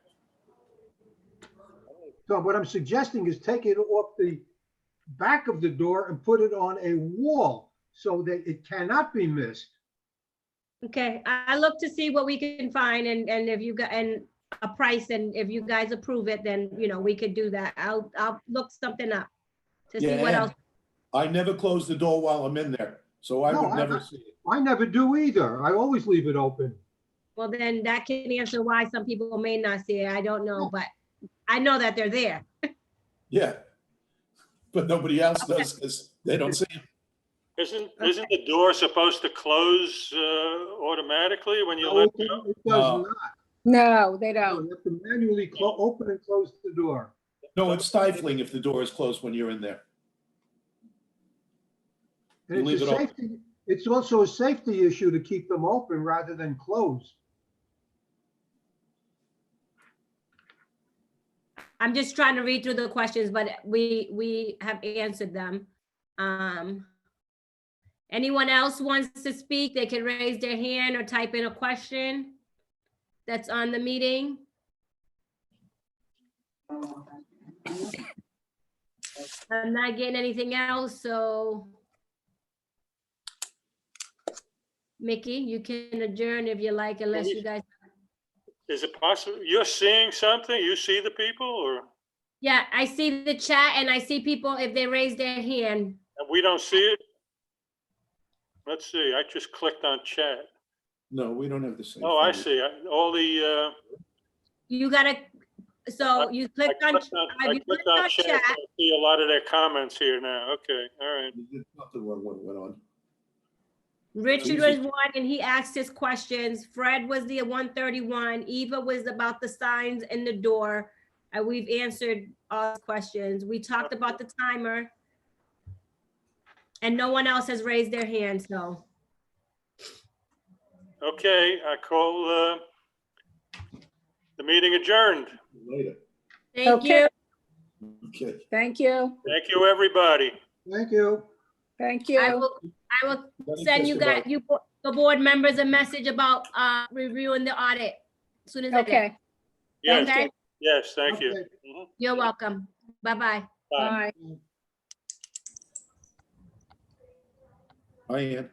So what I'm suggesting is take it off the back of the door and put it on a wall so that it cannot be missed. Okay, I look to see what we can find and if you got, and a price, and if you guys approve it, then, we could do that. I'll look something up to see what Yeah, else. I never close the door while I'm in there, so I No, would never see it. I never do either. I always leave it open. Well, then that can answer why some people may not see it. I don't know, but I know that they're there. Yeah. But nobody else does because they don't see it. Isn't the door supposed to close automatically when you No, let it go? does No. not. No, they No, don't. you have to manually open and close the door. No, it's stifling if the door is closed when you're in there. And You it's leave a it open. safety, it's also a safety issue to keep them open rather than closed. I'm just trying to read through the questions, but we have answered them. Anyone else wants to speak? They can raise their hand or type in a question that's on the meeting. I'm not getting anything else, so Mickey, you can adjourn if you like, unless you guys. Is it possible, you're seeing something? You see the people or? Yeah, I see the chat and I see people if they raise their hand. And we don't see it? Let's see, I just clicked on chat. No, we don't have the same. Oh, I thing. see. All the, You gotta, so you I clicked on, clicked on chat. chat. I see a lot of their comments here now. Okay, all right. Nothing went on. Richard was one and he asked his questions. Fred was the 131. Eva was about the signs in the door. And we've answered all the questions. We talked about the timer. And no one else has raised their hand, so. Okay, I call the meeting adjourned. Later. Thank Okay. you. Okay. Thank you. Thank you, everybody. Thank you. Thank I you. will Let me send you just guys, about- the board members a message about, reviewing the audit. As soon as I get. Okay, Yes, Okay, yes, thank you. Okay. Mhm. you're welcome. Bye-bye. Bye. bye. Hi, Ann.